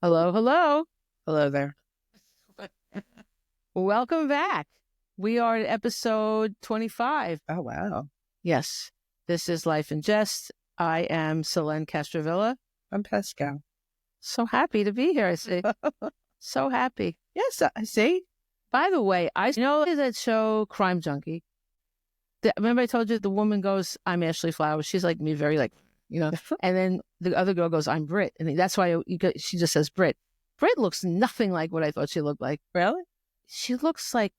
Hello, hello. Hello there. Welcome back. We are at episode 25. Oh, wow. Yes, this is Life in Jest. I am Selene Castrovilla. I'm Pascal. So happy to be here, I see. So happy. Yes, I see. By the way, I know that show Crime Junkie. Remember I told you the woman goes, I'm Ashley Flowers. She's like me, very like, and then the other girl goes, I'm Brit. And that's why she just says Brit. Brit looks nothing like what I thought she looked like. Really? She looks like,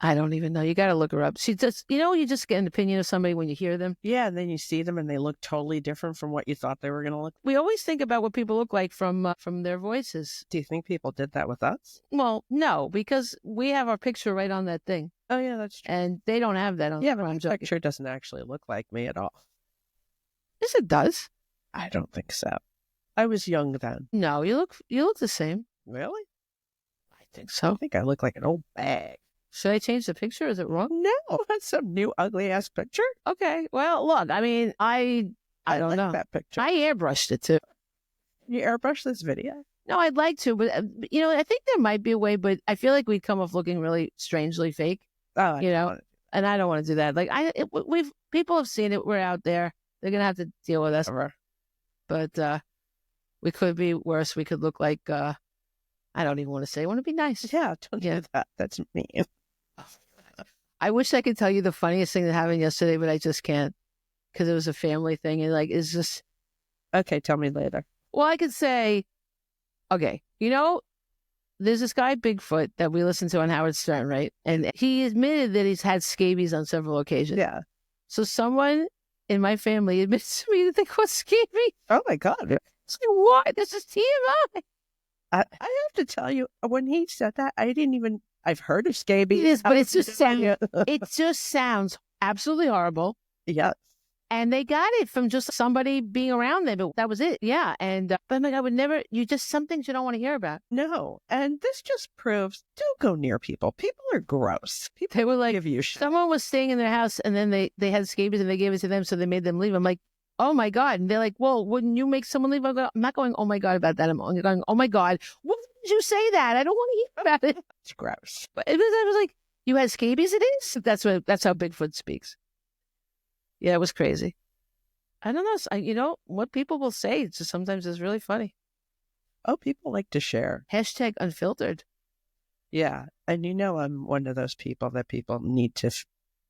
I don't even know. You got to look her up. She just, you just get an opinion of somebody when you hear them. Yeah, and then you see them and they look totally different from what you thought they were going to look. We always think about what people look like from their voices. Do you think people did that with us? Well, no, because we have our picture right on that thing. Oh, yeah, that's true. And they don't have that on Yeah, but my picture doesn't actually look like me at all. Yes, it does. I don't think so. I was young then. No, you look the same. Really? I think so. I think I look like an old bag. Should I change the picture? Is it wrong? No, that's some new ugly ass picture. Okay. Well, look, I mean, I don't like know. That picture. I airbrushed it too. You airbrush this video? No, I'd like to, but I think there might be a way, but I feel like we'd come off looking really strangely fake. Oh, and I don't want to do that. Like people have seen it. We're out there. They're gonna have to deal with us. But we could be worse. We could look like I don't even want to say. I want to be nice. Yeah, don't do that. That's mean. I wish I could tell you the funniest thing that happened yesterday, but I just can't because it was a family thing and like it's just. Okay, tell me later. Well, I could say, okay, there's this guy Bigfoot that we listen to on Howard Stern, right? And he admitted that he's had scabies on several occasions. Yeah. So someone in my family admits to me that they got scabies. Oh my God. It's like, what? This is TMI. I have to tell you, when he said that, I've heard of scabies. It is, but it just sounds absolutely horrible. Yes. And they got it from just somebody being around them, but that was it. Yeah. And but I would never, some things you don't want to hear about. No. And this just proves, don't go near people. People are gross. They were like, give you shit. Someone was staying in their house and then they had scabies and they gave it to them. So they made them leave. I'm like, oh my God. And they're like, well, wouldn't you make someone leave? I'm not going, oh my God, about that. I'm only going, oh my God, what did you say that? I don't want to hear about it. It's gross. But I was like, you had scabies? It is? That's how Bigfoot speaks. Yeah, it was crazy. I don't know. What people will say just sometimes is really funny. Oh, people like to share. Hashtag unfiltered. Yeah. And I'm one of those people that people need to.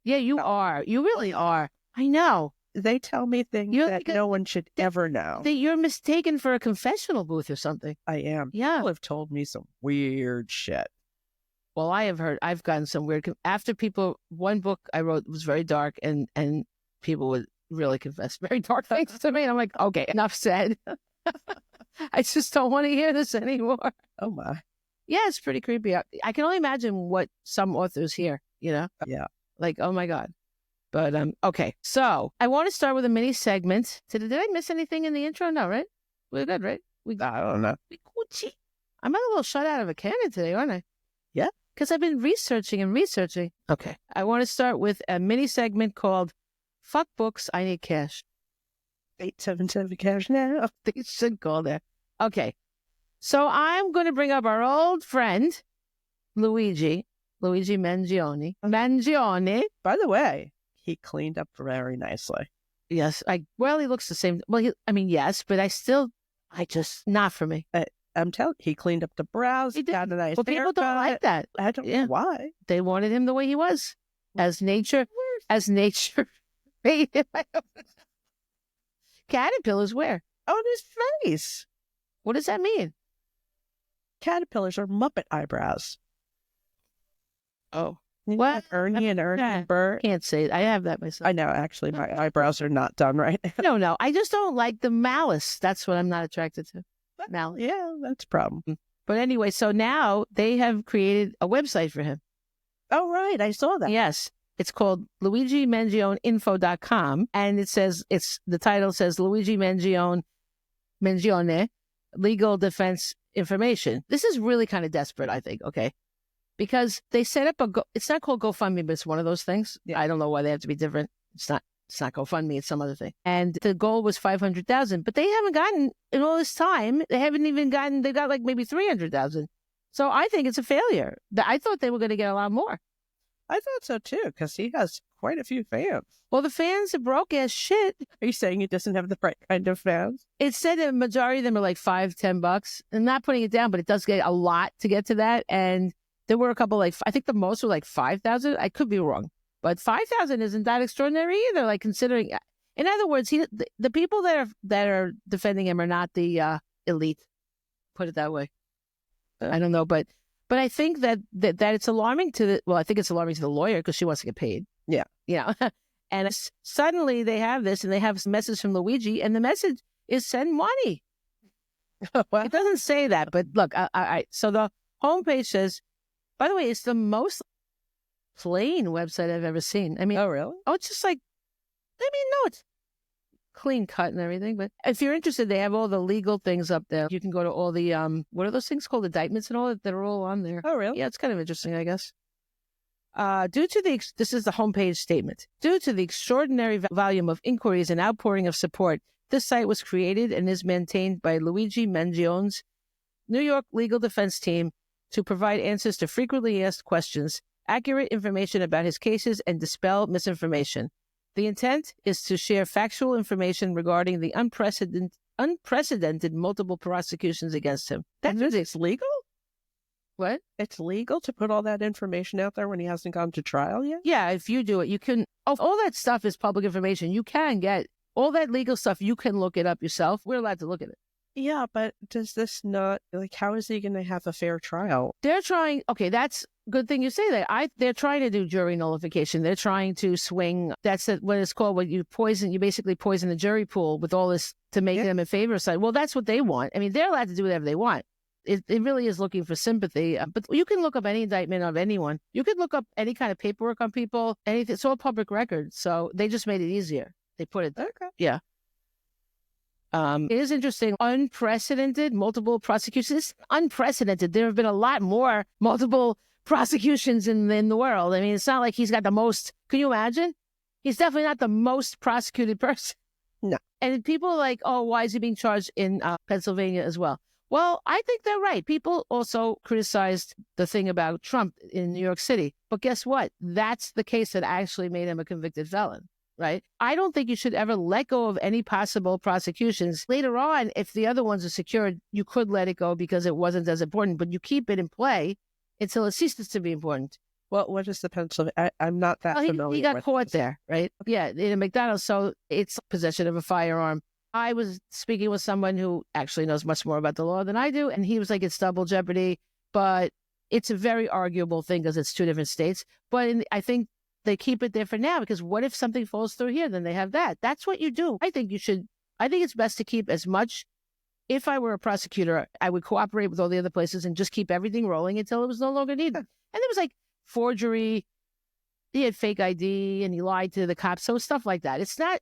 Yeah, you are. You really are. I know. They tell me things that no one should ever know. You're mistaken for a confessional booth or something. I am. Yeah. People have told me some weird shit. Well, I've gotten some weird, after one book I wrote was very dark and people would really confess very dark things to me. And I'm like, okay, enough said. I just don't want to hear this anymore. Oh my. Yeah, it's pretty creepy. I can only imagine what some authors hear, Yeah. Like, oh my God. But, okay. So I want to start with a mini segment. Did I miss anything in the intro? No, right? We're good, right? I don't know. I'm a little shut out of a cannon today, aren't I? Yeah. Because I've been researching. Okay. I want to start with a mini segment called Fuck Books, I Need Cash. 877 cash now. They should call that. Okay. So I'm going to bring up our old friend, Luigi Mangione. Mangione. By the way, he cleaned up very nicely. Yes. He looks the same. Well, yes, but not for me. I'm telling you, he cleaned up the brows. He did. Got a nice But people don't like that. I don't know why. They wanted him the way he was. As nature made him. Caterpillars where? On his face. What does that mean? Caterpillars are Muppet eyebrows. Oh. What? Ernie and Bert. Can't say it. I have that myself. I know. Actually, my eyebrows are not done right. No. I just don't like the malice. That's what I'm not attracted to. Malice. Yeah, that's a problem. But anyway, so now they have created a website for him. Oh, right. I saw that. Yes. It's called LuigiMangioneinfo.com. And the title says Luigi Mangione Legal Defense Information. This is really kind of desperate, I think. Okay. Because they set up it's not called GoFundMe, but it's one of those things. Yeah. I don't know why they have to be different. It's not. It's not GoFundMe, it's some other thing. And the goal was 500,000, but they haven't gotten, in all this time, they haven't even gotten, they got like maybe 300,000. So I think it's a failure. I thought they were going to get a lot more. I thought so too, because he has quite a few fans. Well, the fans are broke as shit. Are you saying he doesn't have the right kind of fans? It said a majority of them are like $5-10. I'm not putting it down, but it does get a lot to get to that. And there were a couple, like, I think the most were like 5,000. I could be wrong, but 5,000 isn't that extraordinary either. Like, considering, in other words, the people that are defending him are not the elite. Put it that way. I don't know, but I think that it's alarming to I think it's alarming to the lawyer because she wants to get paid. Yeah. And suddenly they have this, and they have a message from Luigi, and the message is send money. Well, It doesn't say that, but look, so the homepage says, by the way, it's the most plain website I've ever seen. I mean, oh, really? oh, it's just like, I mean, no, it's clean cut and everything. But if you're interested, they have all the legal things up there. You can go to all the, what are those things called? Indictments and all that are all on there. Oh, really? Yeah, it's kind of interesting, I guess. This is the homepage statement. Due to the extraordinary volume of inquiries and outpouring of support, this site was created and is maintained by Luigi Mangione's New York legal defense team to provide answers to frequently asked questions, accurate information about his cases, and dispel misinformation. The intent is to share factual information regarding the unprecedented multiple prosecutions against him. It's legal? What? It's legal to put all that information out there when he hasn't gone to trial yet? Yeah, if you do it, you can. All that stuff is public information. You can get all that legal stuff. You can look it up yourself. We're allowed to look at it. Yeah, but does this not, like, how is he going to have a fair trial? They're trying, okay, that's a good thing you say that. They're trying to do jury nullification. They're trying to swing, what it's called, when you basically poison the jury pool with all this to make them in favor of side. Well, that's what they want. I mean, they're allowed to do whatever they want. It really is looking for sympathy. But you can look up any indictment of anyone. You could look up any kind of paperwork on people, anything. It's all public record. So they just made it easier. They put it there. Okay. Yeah. It is interesting. Unprecedented multiple prosecutions. Unprecedented. There have been a lot more multiple prosecutions in the world. I mean, it's not like he's got the most. Can you imagine? He's definitely not the most prosecuted person. No. And people are like, oh, why is he being charged in Pennsylvania as well? Well, I think they're right. People also criticized the thing about Trump in New York City. But guess what? That's the case that actually made him a convicted felon. Right? I don't think you should ever let go of any possible prosecutions. Later on, if the other ones are secured, you could let it go because it wasn't as important, but you keep it in play until it ceases to be important. Well, what is the Pennsylvania? I'm not that familiar. He got caught there, right? Yeah, in a McDonald's. So it's possession of a firearm. I was speaking with someone who actually knows much more about the law than I do, and he was like, it's double jeopardy, but it's a very arguable thing because it's two different states. But I think they keep it there for now because what if something falls through here? Then they have that. That's what you do. I think it's best to keep as much. If I were a prosecutor, I would cooperate with all the other places and just keep everything rolling until it was no longer needed. And there was like forgery. He had fake ID and he lied to the cops. So stuff like that. It's not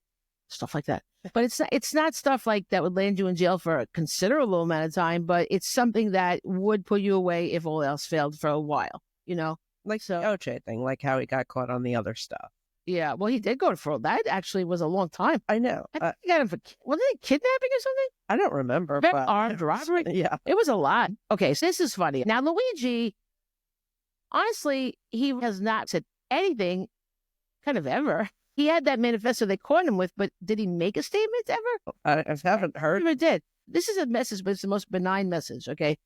stuff like that, but it's not stuff like that would land you in jail for a considerable amount of time, but it's something that would put you away if all else failed for a while, Like the OJ thing, like how he got caught on the other stuff. Yeah, well, he did go to fraud. That actually was a long time. I know. I think he got him for, wasn't it kidnapping or something? I don't remember, But but armed robbery? yeah. It was a lot. Okay, so this is funny. Now, Luigi, honestly, he has not said anything kind of ever. He had that manifesto they caught him with, but did he make a statement ever? I haven't heard. Never did. This is a message, but it's the most benign message, okay?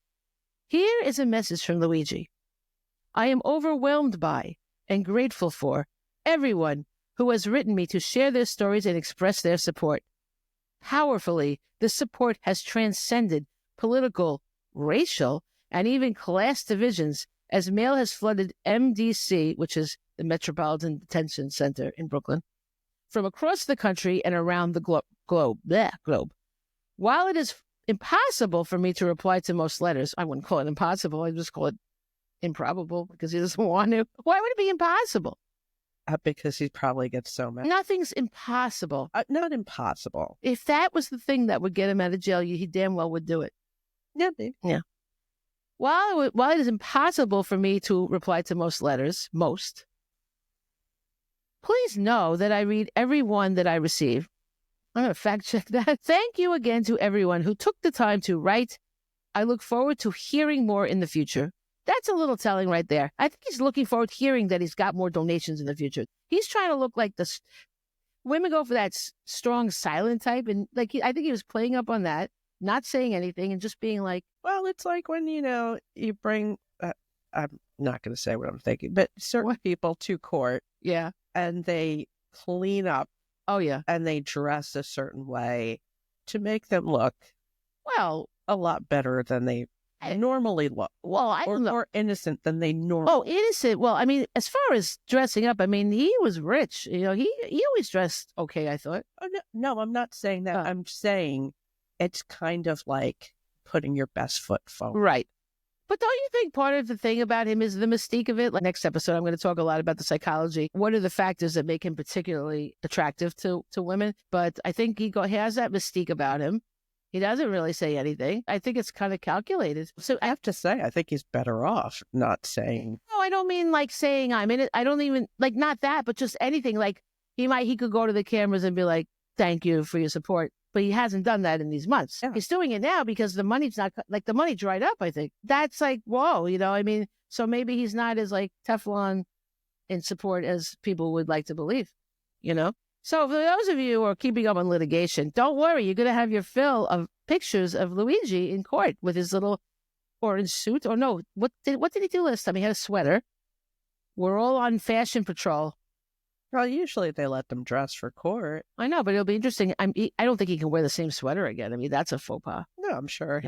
Here is a message from Luigi. I am overwhelmed by and grateful for everyone who has written me to share their stories and express their support. Powerfully, this support has transcended political, racial, and even class divisions as mail has flooded MDC, which is the Metropolitan Detention Center in Brooklyn, from across the country and around the globe. While it is impossible for me to reply to most letters, I wouldn't call it impossible, I'd just call it improbable because he doesn't want to. Why would it be impossible? Because he probably gets so mad. Nothing's impossible. Not impossible. If that was the thing that would get him out of jail, he damn well would do it. Yeah, maybe. Yeah. While it is impossible for me to reply to most letters, Please know that I read every one that I receive. I'm going to fact check that. Thank you again to everyone who took the time to write. I look forward to hearing more in the future. That's a little telling right there. I think he's looking forward to hearing that he's got more donations in the future. He's trying to look like women go for that strong, silent type. And I think he was playing up on that, not saying anything and just being like, well, it's like when, you bring, I'm not going to say what I'm thinking, but certain people to court. Yeah. And they clean up. Oh, yeah. And they dress a certain way to make them look, well, a lot better than they normally look. Well, I don't know. More innocent than they normally. Oh, innocent. Well, I mean, as far as dressing up, I mean, he was rich. He always dressed okay, I thought. Oh, no, I'm not saying that. I'm saying it's kind of like putting your best foot forward. Right. But don't you think part of the thing about him is the mystique of it? Like next episode, I'm going to talk a lot about the psychology. What are the factors that make him particularly attractive to women? But I think he has that mystique about him. He doesn't really say anything. I think it's kind of calculated. So I have to say, I think he's better off not saying. No, I don't mean like saying I'm in it. I don't even like not that, but just anything. Like he could go to the cameras and be like, "Thank you for your support." But he hasn't done that in these months. Yeah. He's doing it now because the money's not like the money dried up. I think that's like, whoa, I mean, so maybe he's not as like Teflon in support as people would like to believe, So for those of you who are keeping up on litigation, don't worry. You're going to have your fill of pictures of Luigi in court with his little orange suit. Or no, what did he do last time? He had a sweater. We're all on fashion patrol. Well, usually they let them dress for court. I know, but it'll be interesting. I don't think he can wear the same sweater again. I mean, that's a faux pas. No, I'm sure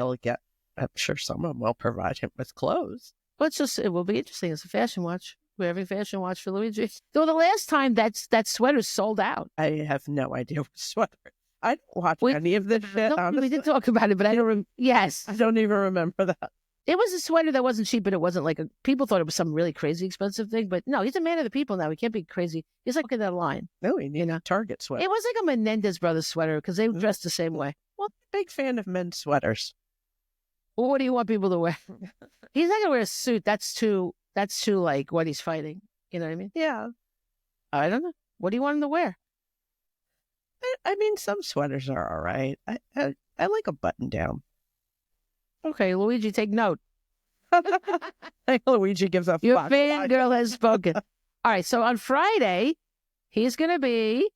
someone will provide him with clothes. But it will be interesting. It's a fashion watch. We're having a fashion watch for Luigi. Though the last time that sweater sold out. I have no idea what sweater. I don't watch any of this shit, honestly. We did talk about it, but I don't yes. I don't even remember that. It was a sweater that wasn't cheap, but it wasn't like people thought it was some really crazy expensive thing. But no, he's a man of the people now. He can't be crazy. He's like, look at that line. No, he needs a Target sweater. It was like a Menendez brothers sweater because they dressed the same way. Well, big fan of men's sweaters. Well, what do you want people to wear? He's not going to wear a suit. That's too like what he's fighting. You know what I mean? Yeah. I don't know. What do you want him to wear? I mean, some sweaters are all right. I like a button down. Okay, Luigi, take note. Luigi gives up. Your fangirl has spoken. All right, so on Friday, he's going to be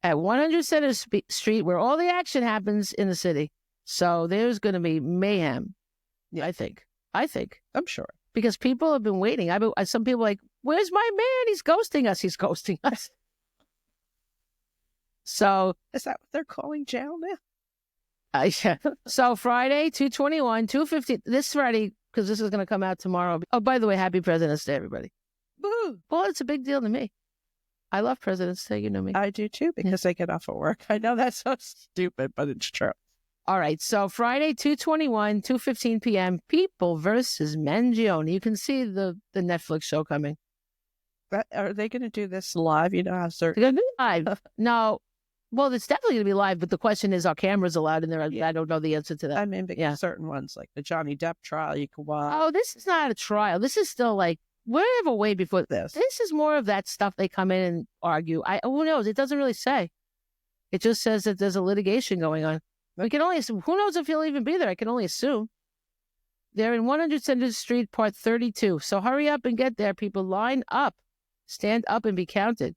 at 100 Center Street where all the action happens in the city. So there's going to be mayhem, I think. I'm sure. Because people have been waiting. Some people are like, where's my man? He's ghosting us. So is that what they're calling jail now? Yeah. So Friday, 2/21, 2/15. This Friday, because this is going to come out tomorrow. Oh, by the way, happy President's Day, everybody. Woo! Well, it's a big deal to me. I love President's Day. You know me. I do too, because I get off of work. I know that's so stupid, but it's true. All right. So Friday, 2/21, 2:15 p.m. People versus Mangione. You can see the Netflix show coming. Are they going to do this live? You know how certain. They're going to be live. No. Well, it's definitely going to be live, but the question is, are cameras allowed in there? Yeah. I don't know the answer to that. I mean, certain ones, like the Johnny Depp trial, you can watch. Oh, this is not a trial. This is still like, we're way before this. This is more of that stuff they come in and argue. Who knows? It doesn't really say. It just says that there's a litigation going on. We can only assume. Who knows if he'll even be there? I can only assume. They're in 100 Center Street, part 32. So hurry up and get there, people. Line up. Stand up and be counted.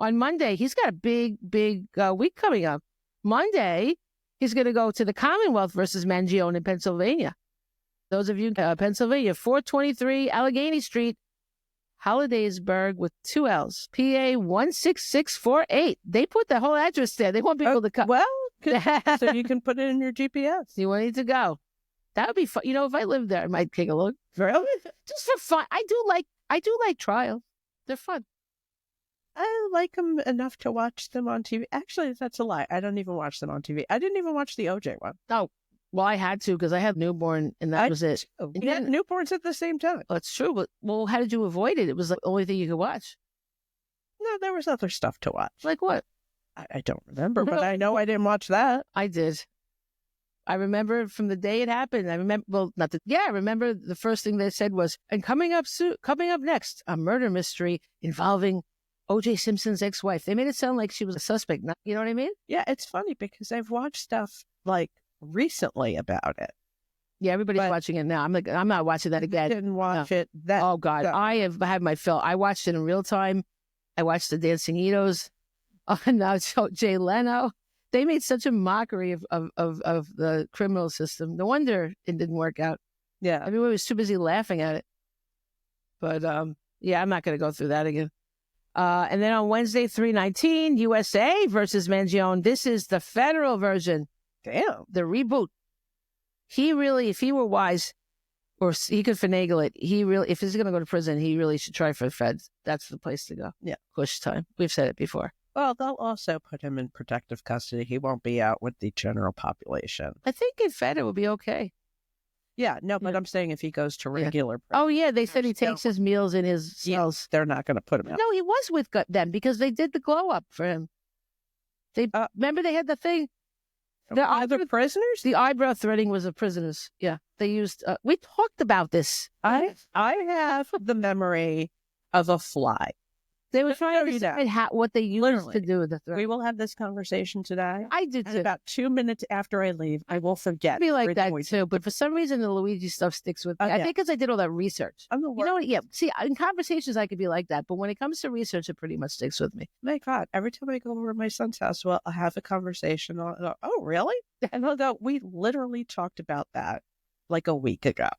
On Monday, he's got a big week coming up. Monday, he's going to go to the Commonwealth versus Mangione in Pennsylvania. Those of you in Pennsylvania, 423 Allegheny Street, Hollidaysburg with 2 L's, PA 16648. They put the whole address there. They want people to come. Well, so you can put it in your GPS. You want it to go. That would be fun. If I lived there, I might take a look. Really? Just for fun. I do like trials. They're fun. I like them enough to watch them on TV. Actually, that's a lie. I don't even watch them on TV. I didn't even watch the OJ one. Oh, well, I had to because I had newborn and that was it. Yeah, newborns at the same time. Well, it's true. But, how did you avoid it? It was the only thing you could watch. No, there was other stuff to watch. Like what? I don't remember, but I know I didn't watch that. I did. I remember from the day it happened. I remember the first thing they said was, and coming up next, a murder mystery involving O.J. Simpson's ex-wife. They made it sound like she was a suspect. You know what I mean? Yeah, it's funny because I've watched stuff like recently about it. Yeah, everybody's watching it now. I'm like, I'm not watching that again. Didn't watch it. That oh God, I have had my fill. I watched it in real time. I watched the Dancing Itos. And now it's Jay Leno. They made such a mockery of the criminal system. No wonder it didn't work out. Yeah, everyone was too busy laughing at it. But yeah, I'm not going to go through that again. And then on Wednesday, 3/19, USA versus Mangione. This is the federal version. Damn, the reboot. He really, if he were wise, or he could finagle it, he really, if he's going to go to prison, he really should try for the feds. That's the place to go. Yeah. Push time. We've said it before. Well, they'll also put him in protective custody. He won't be out with the general population. I think in Fed it will be okay. Yeah, no, but I'm saying if he goes to regular prison. Oh, yeah, they said he takes his meals in his cells. They're not going to put him out. No, he was with them because they did the glow up for him. They remember they had the thing. The other prisoners? The eyebrow threading was of prisoners. Yeah, they used. We talked about this. I have the memory of a fly. They were trying to decide what they used to do with the thread. We will have this conversation today. I did too. And about 2 minutes after I leave, I will forget. I'd be like that too, but for some reason the Luigi stuff sticks with me. I think because I did all that research. I'm the worst. You know what? Yeah. See, in conversations I could be like that, but when it comes to research, it pretty much sticks with me. My God, every time I go over to my son's house, well, I'll have a conversation. I'll go, oh, really? And he'll go, we literally talked about that like a week ago.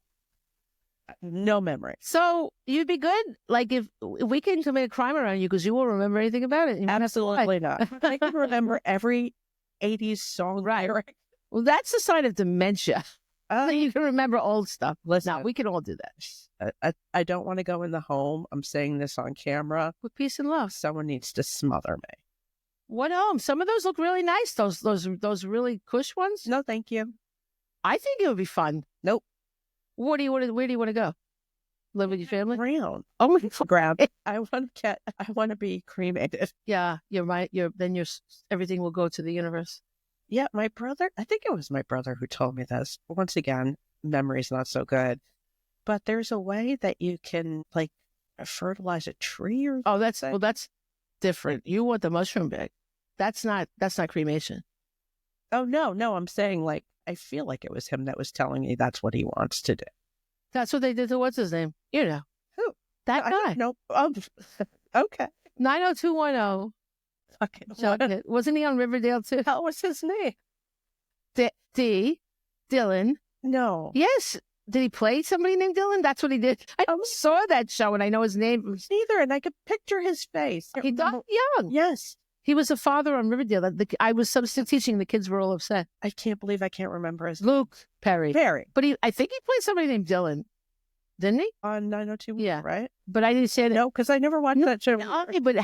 No memory. So you'd be good, like if we can commit a crime around you because you won't remember anything about it. Absolutely not. I can remember every 80s song. Right. Well, that's a sign of dementia. You can remember old stuff. Listen, no, we can all do that. I don't want to go in the home. I'm saying this on camera. With peace and love. Someone needs to smother me. What home? Some of those look really nice. Those really cush ones. No, thank you. I think it would be fun. Nope. Where do you want to go? Live with your family? Ground. Oh my ground. I want to be cremated. Yeah, you're right. Then everything will go to the universe. Yeah, my brother. I think it was my brother who told me this. Once again, memory's not so good. But there's a way that you can like fertilize a tree or. Oh, that's different. You want the mushroom bag. That's not cremation. Oh no! I'm saying like. I feel like it was him that was telling me that's what he wants to do. That's what they did to what's his name? You know. Who? That guy. No. Okay. 90210. Okay. Wasn't he on Riverdale too? What was his name? Dylan. No. Yes. Did he play somebody named Dylan? That's what he did. I saw that show and I know his name. Neither, and I could picture his face. He died young. Yes. He was a father on Riverdale. I was substitute teaching. The kids were all upset. I can't believe I can't remember his Luke Perry. But I think he played somebody named Dylan. Didn't he? On 902. Yeah. Right? But I didn't say that. No, because I never watched that show. But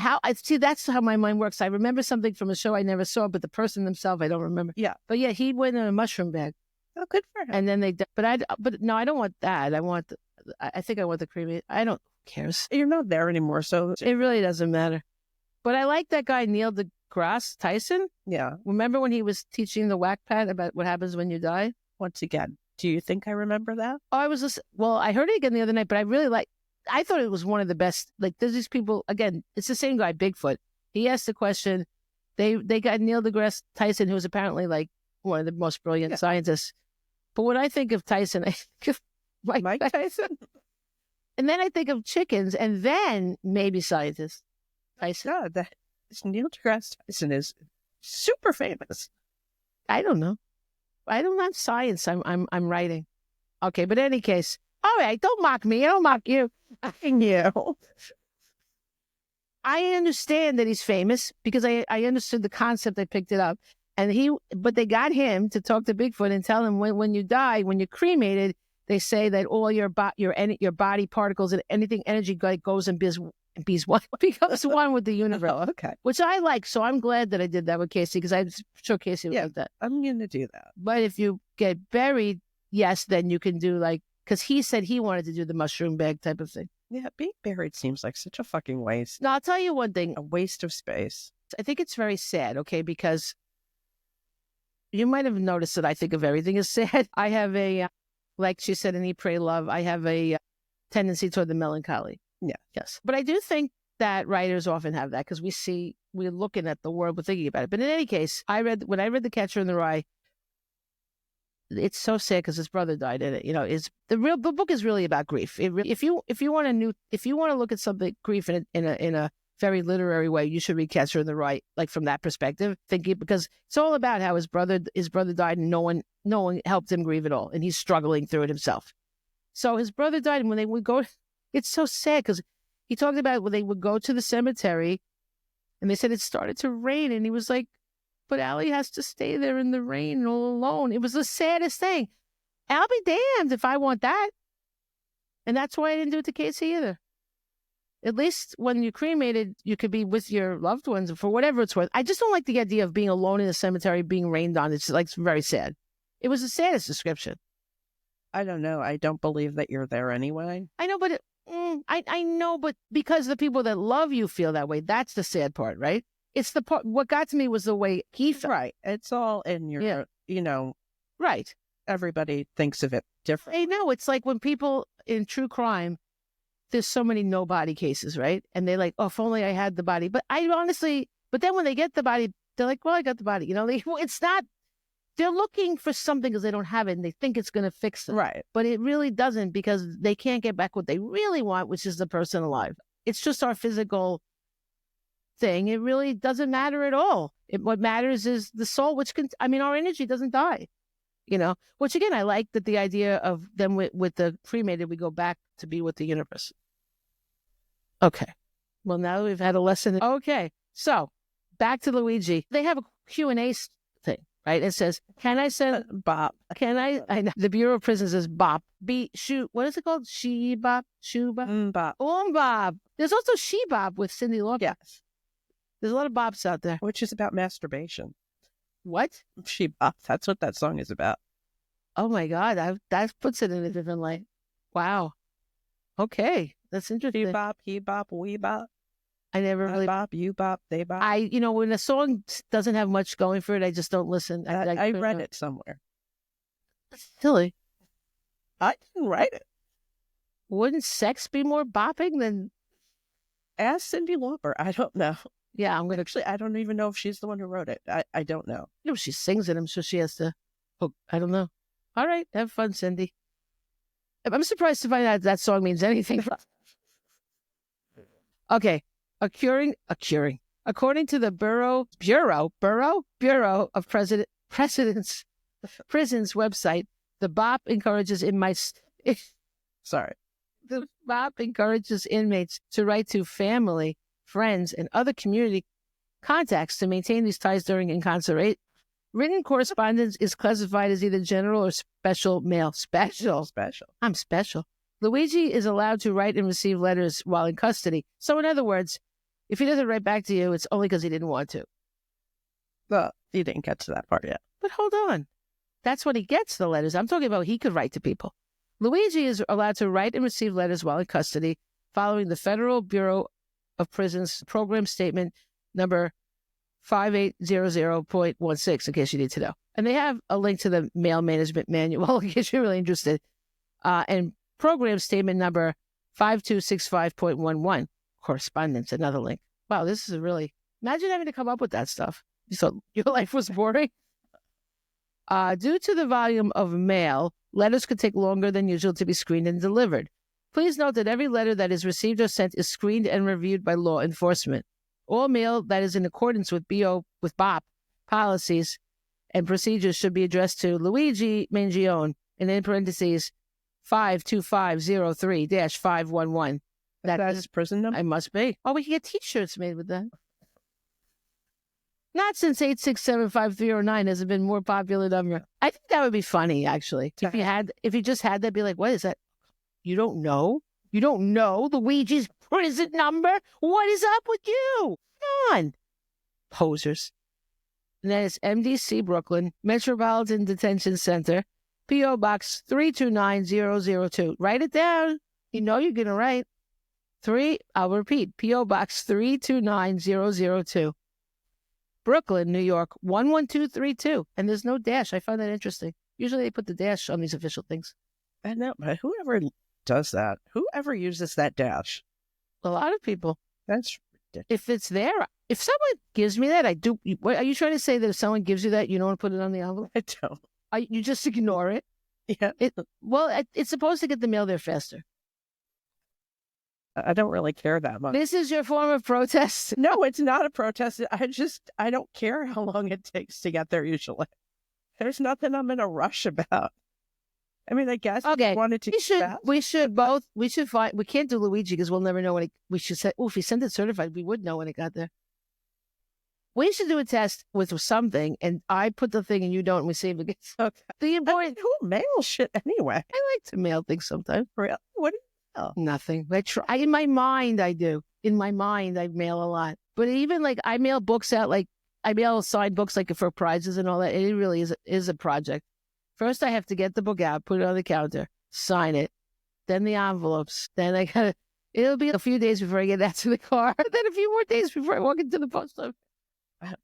that's how my mind works. I remember something from a show I never saw, but the person themselves I don't remember. Yeah. But yeah, he went in a mushroom bag. Oh, good for him. And then but no, I don't want that. I think I want the cremation. I don't, who cares? You're not there anymore, so. It really doesn't matter. But I like that guy, Neil deGrasse Tyson. Yeah. Remember when he was teaching the whack pad about what happens when you die? Once again, do you think I remember that? Oh, I heard it again the other night, but I thought it was one of the best. Like, there's these people, again, it's the same guy, Bigfoot. He asked the question. They got Neil deGrasse Tyson, who's apparently like one of the most brilliant scientists. But when I think of Tyson, I think of Mike Tyson. And then I think of chickens, and then maybe scientists. Tyson. Yeah, Neil deGrasse Tyson is super famous. I don't know. I don't have science. I'm writing. Okay, but in any case, all right. Don't mock me. I don't mock you. I know. I understand that he's famous because I understood the concept. I picked it up, but they got him to talk to Bigfoot and tell him when you die, when you're cremated, they say that all your body particles and anything energy goes and becomes one with the universe. Oh, okay. Which I like. So I'm glad that I did that with Casey because I'm sure Casey would like that. I'm going to do that. But if you get buried, yes, then you can do because he said he wanted to do the mushroom bag type of thing. Yeah, being buried seems like such a fucking waste. No, I'll tell you one thing. A waste of space. I think it's very sad, okay, because you might have noticed that I think of everything as sad. I have like she said in Eat, Pray, Love, I have a tendency toward the melancholy. Yeah. Yes. But I do think that writers often have that because we're looking at the world, we're thinking about it. But in any case, when I read The Catcher in the Rye, it's so sad because his brother died in it. Is the book is really about grief. If you want to look at something grief in a very literary way, you should read Catcher in the Rye, like from that perspective, thinking, because it's all about how his brother died and no one helped him grieve at all, and he's struggling through it himself. So his brother died, and when they would go, it's so sad because he talked about when they would go to the cemetery, and they said it started to rain, and he was like, but Allie has to stay there in the rain all alone. It was the saddest thing. I'll be damned if I want that. And that's why I didn't do it to Casey either. At least when you're cremated, you could be with your loved ones for whatever it's worth. I just don't like the idea of being alone in a cemetery, being rained on. It's like very sad. It was the saddest description. I don't know. I don't believe that you're there anyway. I know, but I know, but because the people that love you feel that way, that's the sad part, right? It's the part. What got to me was the way he felt. Right. It's all in your, right. Everybody thinks of it differently. I know. It's like when people in true crime, there's so many no body cases, right? And they're like, oh, if only I had the body. But but then when they get the body, they're like, well, I got the body. It's not, they're looking for something because they don't have it and they think it's going to fix it. Right. But it really doesn't, because they can't get back what they really want, which is the person alive. It's just our physical thing. It really doesn't matter at all. What matters is the soul, which our energy doesn't die, which again, I like that the idea of them with the cremated, we go back to be with the universe. Okay. Well, now we've had a lesson. Okay. So back to Luigi. They have a Q&A thing, right? It says, can I send Bop? The Bureau of Prisons says bop. What is it called? She-bop? Shoe-bop? Bop. Bop. There's also she-bop with Cyndi Lauper. Yes. There's a lot of bops out there. Which is about masturbation. What? She bop. That's what that song is about. Oh my God. That puts it in a different light. Wow. Okay. That's interesting. She bop, he bop, we bop. I never really bop, you bop, they bop. When a song doesn't have much going for it, I just don't listen. I read it somewhere. That's silly. I didn't write it. Wouldn't sex be more bopping than? Ask Cyndi Lauper. I don't know. Yeah, I don't even know if she's the one who wrote it. I don't know. She sings it. I'm sure she has to. Oh, I don't know. All right, have fun, Cyndi. I'm surprised to find out that song means anything. Okay, according to the Bureau of Prisons website, the BOP encourages inmates. Sorry. The BOP encourages inmates to write to family, friends, and other community contacts to maintain these ties during incarceration. Written correspondence is classified as either general or special mail. Special. I'm special. Luigi is allowed to write and receive letters while in custody. So in other words, if he doesn't write back to you, it's only because he didn't want to. Well, he didn't get to that part yet. But hold on. That's when he gets the letters. I'm talking about he could write to people. Luigi is allowed to write and receive letters while in custody following the Federal Bureau of Prisons Program Statement number 5800.16, in case you need to know. And they have a link to the Mail Management Manual, in case you're really interested. And Program Statement number 5265.11, correspondence, another link. Wow, this is imagine having to come up with that stuff. You thought your life was boring? Due to the volume of mail, letters could take longer than usual to be screened and delivered. Please note that every letter that is received or sent is screened and reviewed by law enforcement. All mail that is in accordance with BOP policies and procedures should be addressed to Luigi Mangione, and in parentheses, 52503-511. That's his prison number? I must be. Oh, we can get T-shirts made with that. Not since 8675309 has it been more popular number. I think that would be funny, actually. If you just had that, be like, what is that? You don't know? You don't know Luigi's prison number? What is up with you? Come on. Posers. And that is MDC Brooklyn, Metropolitan Detention Center, P.O. Box 329002. Write it down. You know you're going to write. I'll repeat, P.O. Box 329002. Brooklyn, New York, 11232. And there's no dash. I find that interesting. Usually they put the dash on these official things. I know, but whoever does that, whoever uses that dash? A lot of people. That's ridiculous. If it's there, if someone gives me that, I do. What, are you trying to say that if someone gives you that, you don't want to put it on the envelope? I don't. You just ignore it? Yeah. It's supposed to get the mail there faster. I don't really care that much. This is your form of protest? No, it's not a protest. I don't care how long it takes to get there usually. There's nothing I'm in a rush about. I mean, I guess okay. Wanted to we should find, we can't do Luigi because we'll never know when we should say, if he sent it certified, we would know when it got there. We should do a test with something, and I put the thing and you don't, and we see if it gets. Okay. The important. Who mails shit anyway? I like to mail things sometimes. Really? What do you mail? Nothing. I try. In my mind, I do. In my mind, I mail a lot. But even like I mail books out, like I mail signed books like for prizes and all that. It really is a project. First, I have to get the book out, put it on the counter, sign it, then the envelopes. Then I gotta. It'll be a few days before I get that to the car. Then a few more days before I walk into the post office.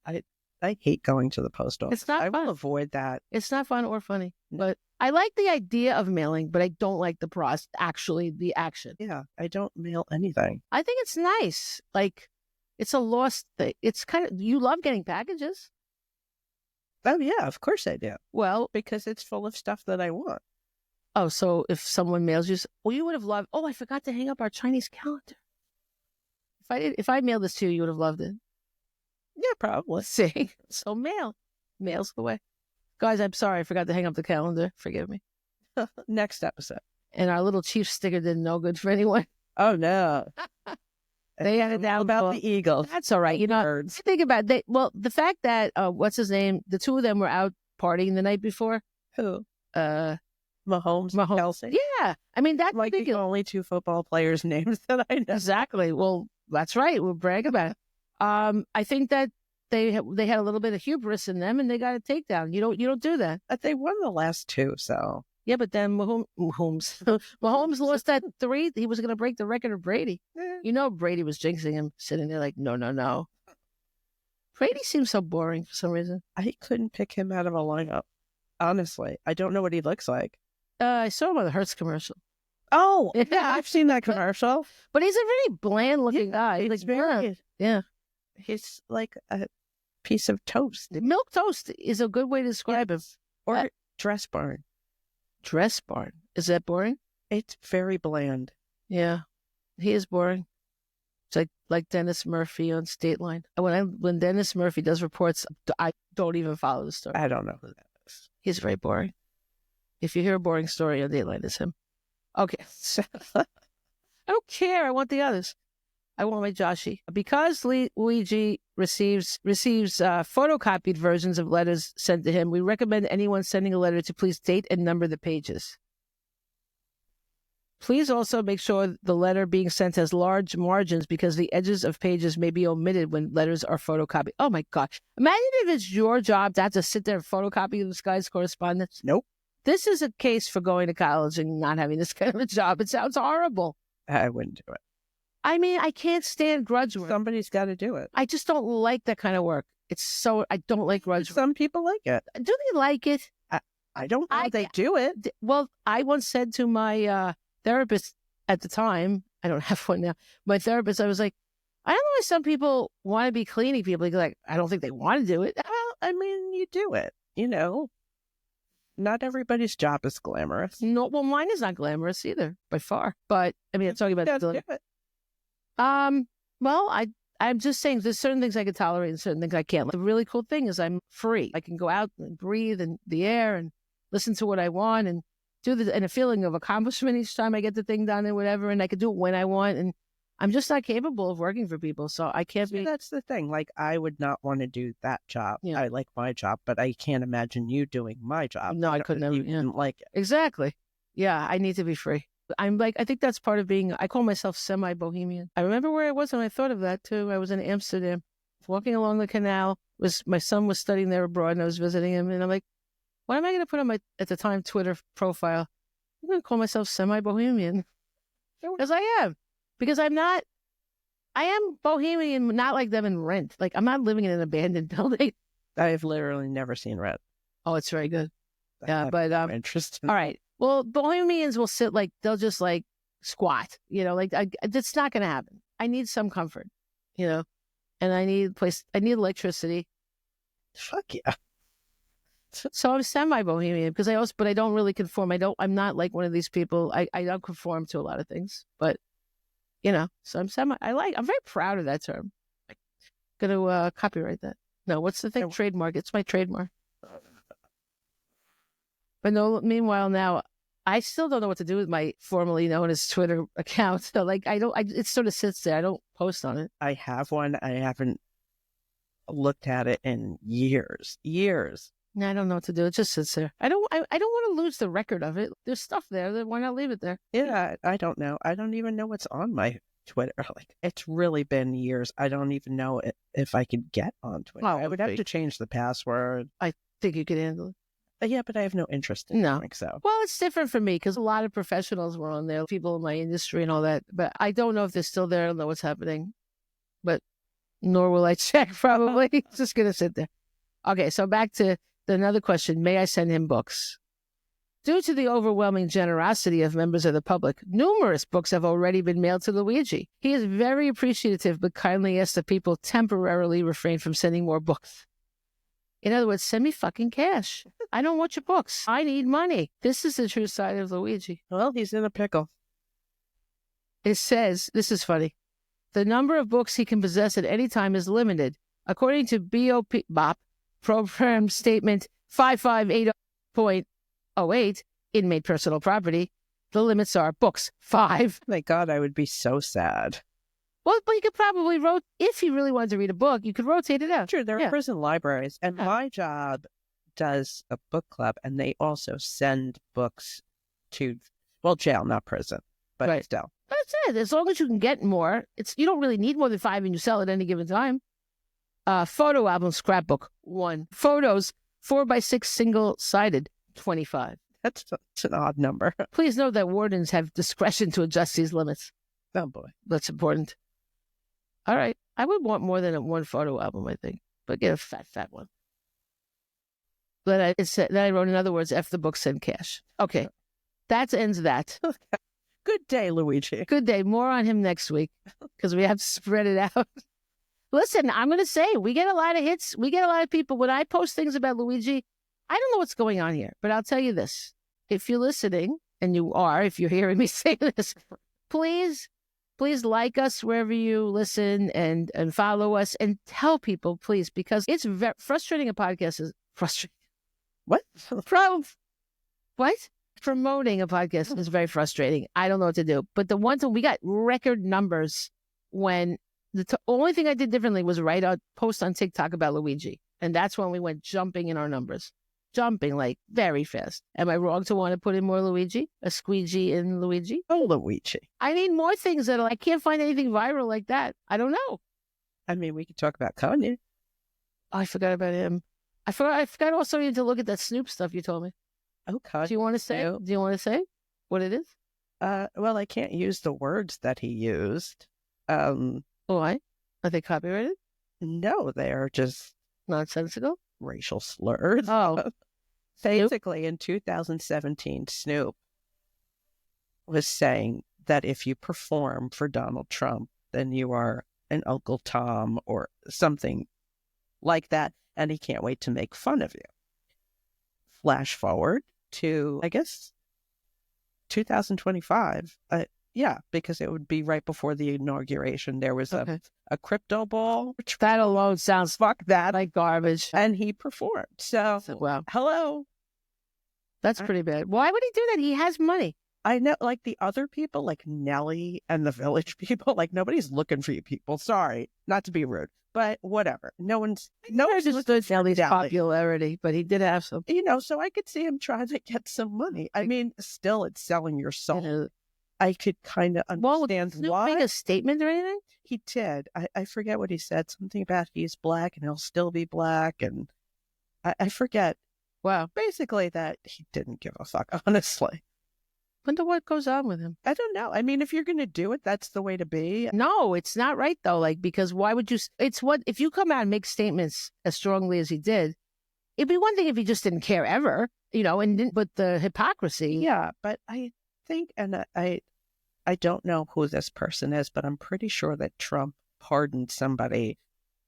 I hate going to the post office. It's not fun. I will avoid that. It's not fun or funny. But I like the idea of mailing, but I don't like the process, actually, the action. Yeah, I don't mail anything. I think it's nice. Like, it's a lost thing. It's kind of, you love getting packages. Oh, yeah, of course I do. Well, because it's full of stuff that I want. Oh, so if someone mails you, well, you would have loved, I forgot to hang up our Chinese calendar. If I mailed this to you, you would have loved it. Yeah, probably. See? So mail's the way. Guys, I'm sorry. I forgot to hang up the calendar. Forgive me. Next episode. And our little Chief sticker did no good for anyone. Oh, no. They had it down about the Eagles. That's all right. You know, birds. Think about it. The fact that, what's his name? The two of them were out partying the night before. Who? Mahomes. Kelsey. Yeah. I mean, that's like the only two football players' names that I know. Exactly. Well, that's right. We'll brag about it. I think that they had a little bit of hubris in them, and they got a takedown. You don't do that. But they won the last two, so yeah. But then Mahomes lost that 3. He was going to break the record of Brady. You know, Brady was jinxing him, sitting there like, no. Brady seems so boring for some reason. I couldn't pick him out of a lineup. Honestly, I don't know what he looks like. I saw him on the Hertz commercial. Oh, yeah, I've seen that commercial. But he's a really bland-looking guy. He's like very, yeah. He's like a piece of toast. Milk toast is a good way to describe him. Or dress barn. Dress barn. Is that boring? It's very bland. Yeah, he is boring. It's like Dennis Murphy on State Line. When Dennis Murphy does reports, I don't even follow the story. I don't know who that is. He's very boring. If you hear a boring story on Dateline, it's him. Okay. I don't care. I want the others. I want my Joshi. Because Luigi receives photocopied versions of letters sent to him, we recommend anyone sending a letter to please date and number the pages. Please also make sure the letter being sent has large margins because the edges of pages may be omitted when letters are photocopied. Oh my God. Imagine if it's your job to have to sit there and photocopy this guy's correspondence. Nope. This is a case for going to college and not having this kind of a job. It sounds horrible. I wouldn't do it. I mean, I can't stand grudge work. Somebody's got to do it. I just don't like that kind of work. I don't like grudge work. Some people like it. Do they like it? I don't know. They do it. Well, I once said to my therapist at the time, I don't have one now, my therapist, I was like, I don't know why some people want to be cleaning people. Like, I don't think they want to do it. Well, I mean, you do it, you know. Not everybody's job is glamorous. No, well, mine is not glamorous either, by far. But, I mean, I'm talking about do it. Well, I'm just saying there's certain things I can tolerate and certain things I can't. The really cool thing is I'm free. I can go out and breathe in the air and listen to what I want and and a feeling of accomplishment each time I get the thing done and whatever, and I can do it when I want. And I'm just not capable of working for people, so I can't be. That's the thing. Like, I would not want to do that job. Yeah. I like my job, but I can't imagine you doing my job. No, I couldn't. You wouldn't like it. Exactly. Yeah, I need to be free. I think that's part of being, I call myself semi-bohemian. I remember where I was when I thought of that too. I was in Amsterdam, walking along the canal. My son was studying there abroad and I was visiting him. And I'm like, what am I going to put on my, at the time, Twitter profile? I'm going to call myself semi-bohemian. Because I am. Because I am bohemian, not like them in Rent. Like, I'm not living in an abandoned building. I've literally never seen Rent. Oh, it's very good. Yeah, but interesting. All right. Well, bohemians will sit they'll just squat. You know, that's not going to happen. I need some comfort, you know, and I need electricity. Fuck yeah. So I'm semi-bohemian because but I don't really conform. I'm not like one of these people. I don't conform to a lot of things, but so I'm I'm very proud of that term. I'm gonna copyright that. No, what's the thing? Trademark. It's my trademark. But no, meanwhile now, I still don't know what to do with my formerly known as Twitter account. So like, it sort of sits there. I don't post on it. I have one. I haven't looked at it in years. I don't know what to do. It just sits there. I don't want to lose the record of it. There's stuff there. Then why not leave it there? Yeah, I don't know. I don't even know what's on my Twitter. Like, it's really been years. I don't even know if I could get on Twitter. I would have to change the password. I think you could handle it. Yeah, but I have no interest in doing so. Well, it's different for me because a lot of professionals were on there, people in my industry and all that. But I don't know if they're still there. I don't know what's happening. But nor will I check, probably. It's just going to sit there. Okay, so back to another question. May I send him books? Due to the overwhelming generosity of members of the public, numerous books have already been mailed to Luigi. He is very appreciative, but kindly asks that people temporarily refrain from sending more books. In other words, send me fucking cash. I don't want your books. I need money. This is the true side of Luigi. Well, he's in a pickle. It says, this is funny, the number of books he can possess at any time is limited. According to BOP, Program Statement 5580.08, Inmate Personal Property, the limits are books, 5. My God, I would be so sad. Well, but you could probably if you really wanted to read a book, you could rotate it out. Sure, there are prison libraries, and my job does a book club, and they also send books to, jail, not prison, but still. That's it. As long as you can get more, you don't really need more than 5 and you sell at any given time. Photo album scrapbook, 1. Photos, 4x6 single-sided, 25. That's an odd number. Please note that wardens have discretion to adjust these limits. Oh, boy. That's important. All right. I would want more than one photo album, I think. But get a fat one. Then I wrote, in other words, F the book, send cash. Okay. That ends that. Good day, Luigi. Good day. More on him next week because we have to spread it out. Listen, I'm going to say we get a lot of hits. We get a lot of people. When I post things about Luigi, I don't know what's going on here, but I'll tell you this. If you're listening, and you are, if you're hearing me say this, please like us wherever you listen and follow us and tell people, please, because it's very frustrating. A podcast is frustrating. What? What? Promoting a podcast is very frustrating. I don't know what to do. But the one thing, we got record numbers when the only thing I did differently was write a post on TikTok about Luigi. And that's when we went jumping in our numbers. Jumping like very fast. Am I wrong to want to put in more Luigi? A squeegee in Luigi? Oh, Luigi. I need more things I can't find anything viral like that. I don't know. I mean, we could talk about Kanye. Oh, I forgot about him. I forgot also you to look at that Snoop stuff you told me. Oh, Kanye. Do you want to say? Do you want to say what it is? Well, I can't use the words that he used. Why? Are they copyrighted? No, they are just nonsensical. Racial slurs. Oh. Basically, in 2017, Snoop was saying that if you perform for Donald Trump, then you are an Uncle Tom or something like that, and he can't wait to make fun of you. Flash forward to, I guess, 2025. Yeah, because it would be right before the inauguration. There was a crypto ball. That alone sounds like garbage. And he performed. So wow. Hello. That's pretty bad. Why would he do that? He has money. I know, like the other people, like Nelly and the Village people, like nobody's looking for you people. Sorry, not to be rude, but whatever. No one's understood Nelly's popularity, but he did have some. So I could see him trying to get some money. I mean, still, it's selling your soul. I could kind of understand why. Make a statement or anything? He did. I forget what he said. Something about he's black and he'll still be black. And I forget. Wow. Basically that he didn't give a fuck, honestly. Wonder what goes on with him. I don't know. I mean, if you're going to do it, that's the way to be. No, it's not right, though. Because why would you? If you come out and make statements as strongly as he did, it'd be one thing if he just didn't care ever, but the hypocrisy. Yeah, but I think, and I don't know who this person is, but I'm pretty sure that Trump pardoned somebody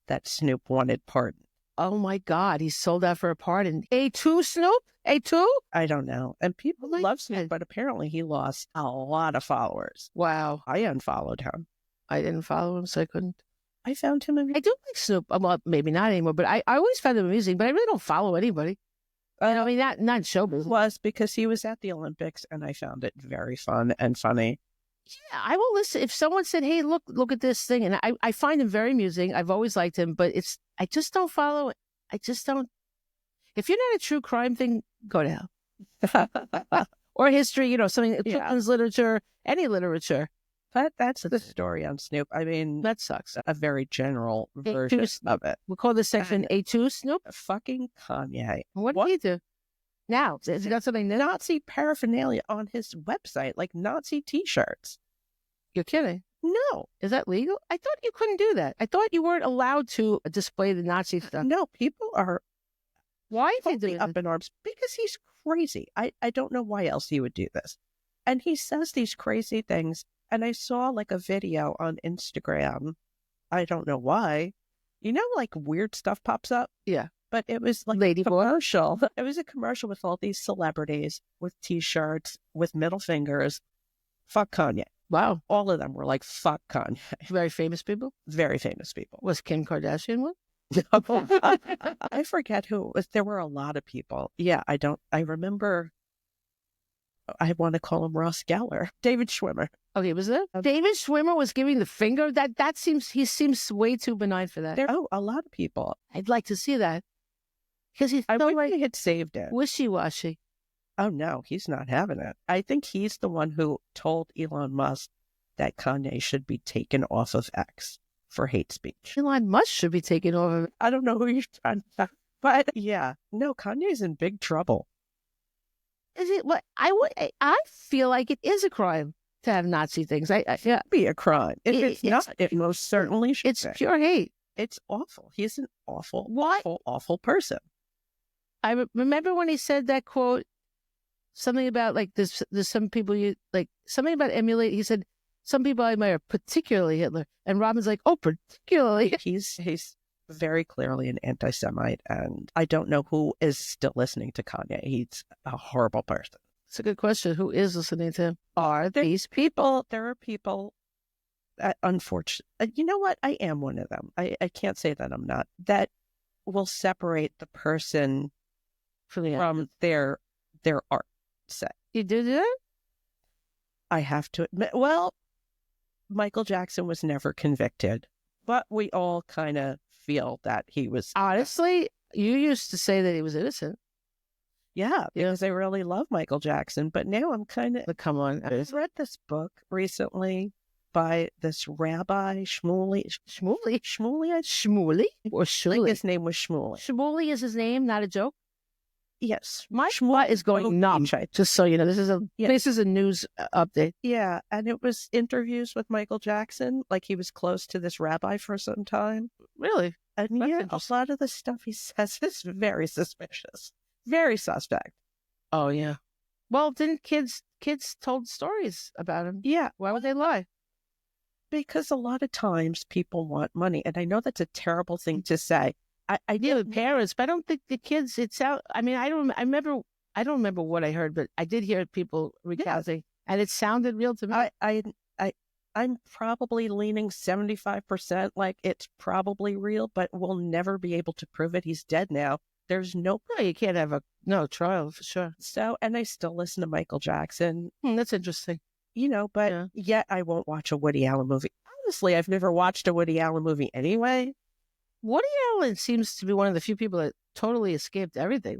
that Snoop wanted pardoned. Oh my God, he's sold out for a pardon. A2 Snoop? A2? I don't know. And people Oh my love Snoop, God. but apparently he lost a lot of followers. Wow. I unfollowed him. I didn't follow him, so I couldn't. I found him. I do like Snoop. Well, maybe not anymore, but I always found him amusing, but I really don't follow anybody. I mean, not in showbiz. Was because he was at the Olympics, and I found it very fun and funny. Yeah, I will listen. If someone said, hey, look at this thing, and I find him very amusing. I've always liked him, but I just don't follow it. I just don't. If you're not a true crime thing, go to hell. Or history, something, children's literature, any literature. But that's the story on Snoop. I mean, That sucks. a very general version of it. We'll call this section A2 Snoop. Fucking Kanye. What did he do? Now, has he got something new? Nazi paraphernalia on his website, like Nazi T-shirts. You're kidding. No. Is that legal? I thought you couldn't do that. I thought you weren't allowed to display the Nazi stuff. No, people are Why is he doing up in arms because he's crazy. I don't know why else he would do this. And he says these crazy things. And I saw like a video on Instagram. I don't know why. Like weird stuff pops up. Yeah. But it was like Lady a commercial. It was a commercial with all these celebrities with T-shirts, with middle fingers. Fuck Kanye. Wow. All of them were like, fuck Kanye. Very famous people? Very famous people. Was Kim Kardashian one? I forget who it was. There were a lot of people. Yeah, I remember, I want to call him Ross Geller. David Schwimmer. Okay, was it? David Schwimmer was giving the finger? He seems way too benign for that. A lot of people. I'd like to see that. Because he's I so wish he had saved it. wishy-washy. Oh, no, he's not having it. I think he's the one who told Elon Musk that Kanye should be taken off of X for hate speech. Elon Musk should be taken over. I don't know who you're trying to, but yeah, no, Kanye's in big trouble. Is it? What I feel like it is a crime to have Nazi things. Yeah, Be a crime. If it's not, it most certainly should. It's pure hate. It's awful. He's an awful, What? awful, awful person. I remember when he said that quote, something about like there's some people you like, something about emulate. He said some people I admire, particularly Hitler, and Robin's like, oh, particularly. He's very clearly an anti-Semite, and I don't know who is still listening to Kanye. He's a horrible person. It's a good question. Who is listening to him? Are these people? There are people that, unfortunately, you know what? I am one of them. I can't say that I'm not. That will separate the person from their art set. You do that? I have to admit, well, Michael Jackson was never convicted, but we all kind of feel that he was. Honestly, you used to say that he was innocent. Yeah, because I really love Michael Jackson, but now I'm kind of. But come on. I read this book recently by this rabbi, Shmuley. Shmuley? Shmuley? Shmuley? Or I think Shmuley? his name was Shmuley. Shmuley is his name, not a joke? Yes. My butt is going numb, just so you know. This is a news update. Yeah, and it was interviews with Michael Jackson, like he was close to this rabbi for some time. Really? And That's a lot of the stuff he says is very suspicious, very suspect. Oh, yeah. Well, didn't kids told stories about him? Yeah. Why would they lie? Because a lot of times people want money, and I know that's a terrible thing to say. I Yeah, the parents, but I don't think the kids. I mean, I don't remember what I heard, but I did hear people recounting, and it sounded real to me. I'm probably leaning 75% like it's probably real, but we'll never be able to prove it. He's dead now. There's no. No, you can't have a trial for sure. So, and I still listen to Michael Jackson. That's interesting. But yet I won't watch a Woody Allen movie. Honestly, I've never watched a Woody Allen movie anyway. Woody Allen seems to be one of the few people that totally escaped everything.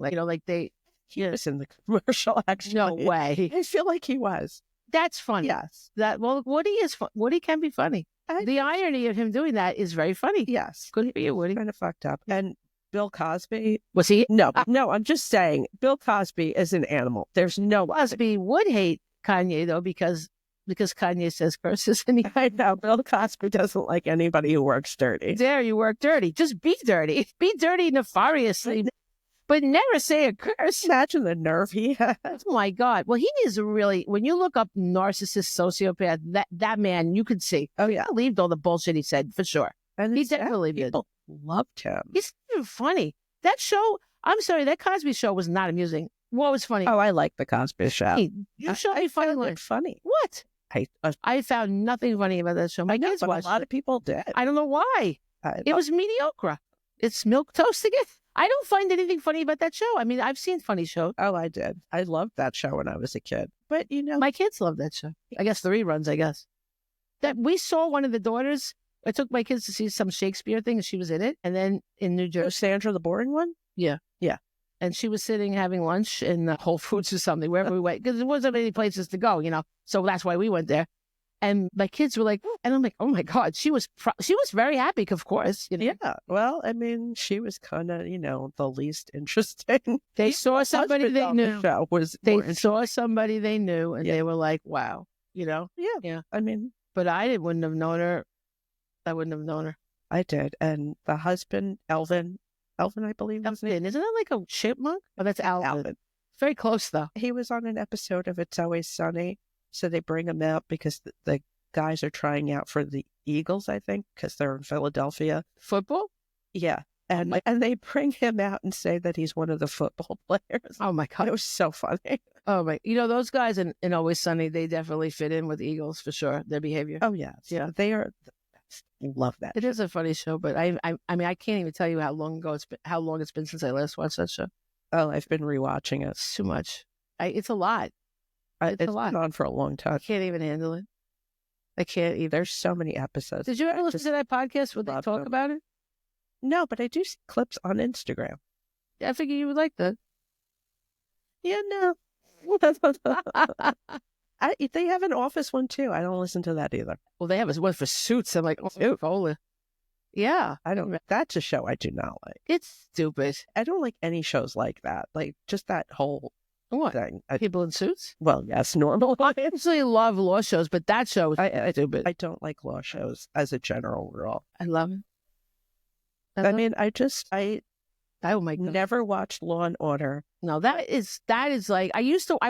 He was in the commercial, actually. No way. I feel like he was. That's funny. Yes. Woody is Woody can be funny. The irony of him doing that is very funny. Yes. Couldn't be a Woody. Kind of fucked up. And Bill Cosby. Was he? No, I'm just saying Bill Cosby is an animal. There's no Cosby would hate Kanye though because Kanye says curses and I know Bill Cosby doesn't like anybody who works dirty. Dare you work dirty. Just be dirty. Be dirty nefariously. but never say a curse. Imagine the nerve he has. Oh my God. Well, he is really, when you look up narcissist, sociopath, that man, you could see. Oh, yeah. I believed all the bullshit he said, for sure. And He definitely did. people loved him. He's not even funny. That show, I'm sorry, that Cosby Show was not amusing. What was funny? Oh, I like the Cosby Show. Hey, you showed me found funny. it funny. What? I I found nothing funny about that show. My kids but watched a lot it. of people did. I don't know why. It was mediocre. It's milk toast again. I don't find anything funny about that show. I mean, I've seen funny shows. Oh, I did. I loved that show when I was a kid. But, my kids love that show. I guess the reruns, I guess. That we saw one of the daughters. I took my kids to see some Shakespeare thing, and she was in it. And then in New Jersey. Sandra the boring one? Yeah. Yeah. And she was sitting having lunch in Whole Foods or something, wherever we went, because there wasn't many places to go, So that's why we went there. And my kids were like, and I'm like, oh my God, she was very happy, of course. Yeah. Well, I mean, she was kind of, the least interesting. They saw somebody they knew. They saw somebody they knew, and they were like, wow, Yeah. Yeah. I mean, but I wouldn't have known her. I wouldn't have known her. I did. And the husband, Elvin, I believe his name. Isn't that like a chipmunk? Oh, that's Alvin. Very close, though. He was on an episode of It's Always Sunny. So they bring him out because the guys are trying out for the Eagles, I think, because they're in Philadelphia. Football? Yeah. And they bring him out and say that he's one of the football players. Oh, my God. It was so funny. Oh, my. Those guys in Always Sunny, they definitely fit in with Eagles for sure, their behavior. Oh, yes. Yeah. They are the best. Love that. It is a funny show, but I mean, I can't even tell you how long it's been since I last watched that show. Oh, I've been rewatching it. It's too much. It's a lot. It's a lot. Been on for a long time. I can't even handle it. I can't even. There's so many episodes. Did you ever listen to that podcast where they talk about it? No, but I do see clips on Instagram. I figure you would like that. Yeah, no. They have an Office one too. I don't listen to that either. Well, they have one for Suits. I'm like, oh, Cola. Yeah. That's a show I do not like. It's stupid. I don't like any shows like that. Like just that whole thing. People in suits? Well, yes, normal. I actually love law shows, but that show is stupid. I don't like law shows as a general rule. I love it. I never watched Law and Order. No, that is like, I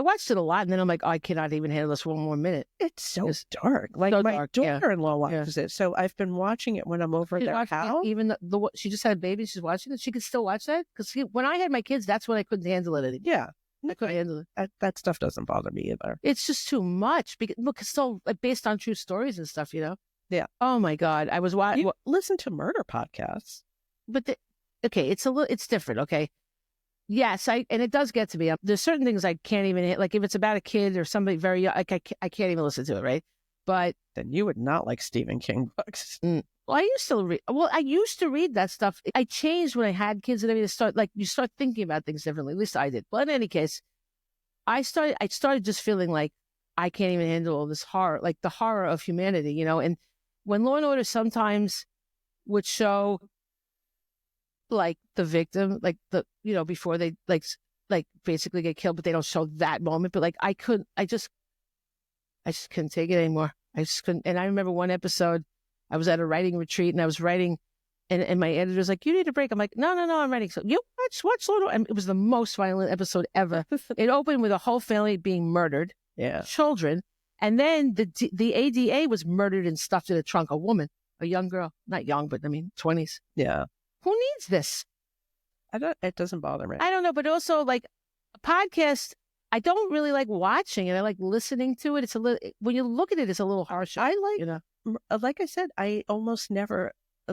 watched it a lot, and then I'm like, oh, I cannot even handle this one more minute. It's so dark. Like so my daughter-in-law watches it, so I've been watching it when I'm over at their house. Even she just had a baby, she's watching it. She could still watch that because when I had my kids, that's when I couldn't handle it anymore. Yeah, I couldn't handle it. That stuff doesn't bother me either. It's just too much because look, it's so based on true stories and stuff, Yeah. Oh my God, I was watching. Listen to murder podcasts, but okay, it's different. Okay. Yes, and it does get to me. There's certain things I can't even, like if it's about a kid or somebody very young, like I can't even listen to it, right? But then you would not like Stephen King books. Well, I used to read that stuff. I changed when I had kids, and you start thinking about things differently. At least I did. But in any case, I started just feeling like I can't even handle all this horror, like the horror of humanity, And when Law and Order sometimes would show like the victim, like before they like basically get killed, but they don't show that moment. But like I just couldn't take it anymore. I just couldn't. And I remember one episode, I was at a writing retreat and I was writing, and my editor's like, "You need a break." I'm like, "No, I'm writing." So you watch Law and Order. And it was the most violent episode ever. It opened with a whole family being murdered, children, and then the ADA was murdered and stuffed in a trunk. A woman, a young girl, not young, but I mean 20s. Yeah. Who needs this? It doesn't bother me. I don't know, but also like a podcast, I don't really like watching it. I like listening to it. It's a little, when you look at it, it's a little harsh. I like I said, I almost never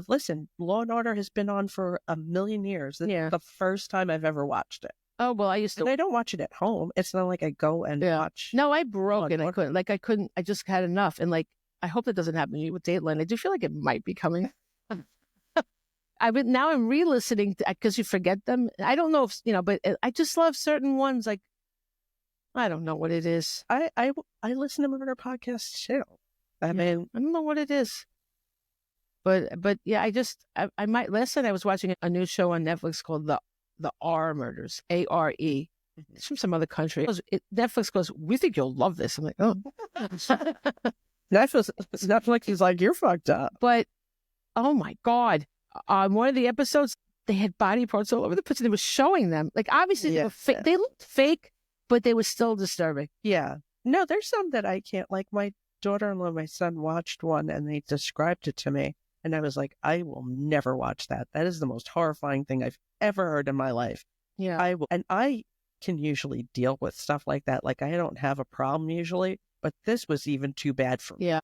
listen. Law and Order has been on for a million years. This is the first time I've ever watched it. Oh, well, I used to. And I don't watch it at home. It's not like I go and watch. No, I broke it. I couldn't. I just had enough. And like, I hope that doesn't happen to you with Dateline. I do feel like it might be coming. Now I'm re-listening because you forget them. I don't know if, but I just love certain ones. Like, I don't know what it is. I listen to murder podcasts too. I mean, I don't know what it is. But yeah, I might listen. I was watching a new show on Netflix called The R Murders, ARE. It's from some other country. Netflix goes, "We think you'll love this." I'm like, oh. Netflix is like, "You're fucked up." But, oh my God. On one of the episodes, they had body parts all over the place. They were showing them. Like, obviously, they Yeah. were fake. They looked fake, but they were still disturbing. Yeah. No, there's some that I can't. Like my daughter-in-law, my son watched one and they described it to me. And I was like, I will never watch that. That is the most horrifying thing I've ever heard in my life. Yeah. And I can usually deal with stuff like that. Like I don't have a problem usually, but this was even too bad for me. Yeah.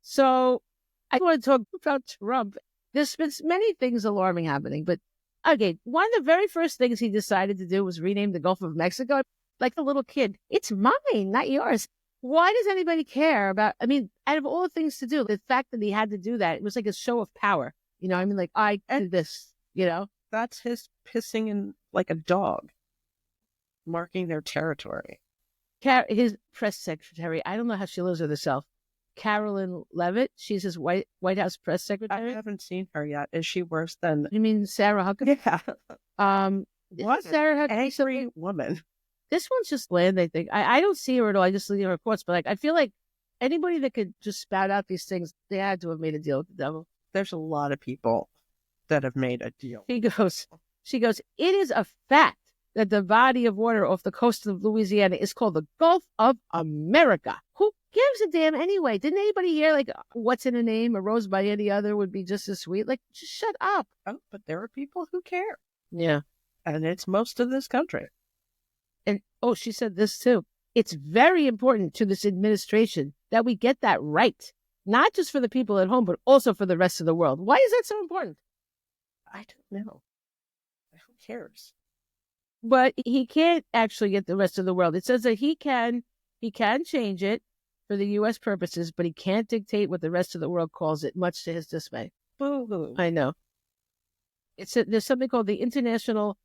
So I want to talk about Trump. There's been many things alarming happening, but okay, one of the very first things he decided to do was rename the Gulf of Mexico. Like a little kid, it's mine, not yours. Why does anybody care about, I mean, out of all the things to do, the fact that he had to do that, it was like a show of power. You know, I mean, like, I did this, you know? That's his pissing in like a dog, marking their territory. His press secretary, I don't know how she lives with herself. Carolyn Levitt, she's his White House press I secretary. haven't seen her yet. Is she worse than? You mean Sarah Huckabee? Yeah. What Sarah an Huckabee? angry woman. This one's just bland, I think. I don't see her at all. I just see her quotes. But like, I feel like anybody that could just spout out these things, they had to have made a deal with the devil. There's a lot of people that have made a deal. She goes, it is a fact that the body of water off the coast of Louisiana is called the Gulf of America. Who gives a damn anyway? Didn't anybody hear like what's in a name? A rose by any other would be just as sweet. Like, just shut up. Oh, but there are people who care. Yeah. And it's most of this country. And she said this too. It's very important to this administration that we get that right. Not just for the people at home, but also for the rest of the world. Why is that so important? I don't know. Who cares? But he can't actually get the rest of the world. It says that he can change it for the U.S. purposes, but he can't dictate what the rest of the world calls it, much to his dismay. Boo-hoo. I know. There's something called the International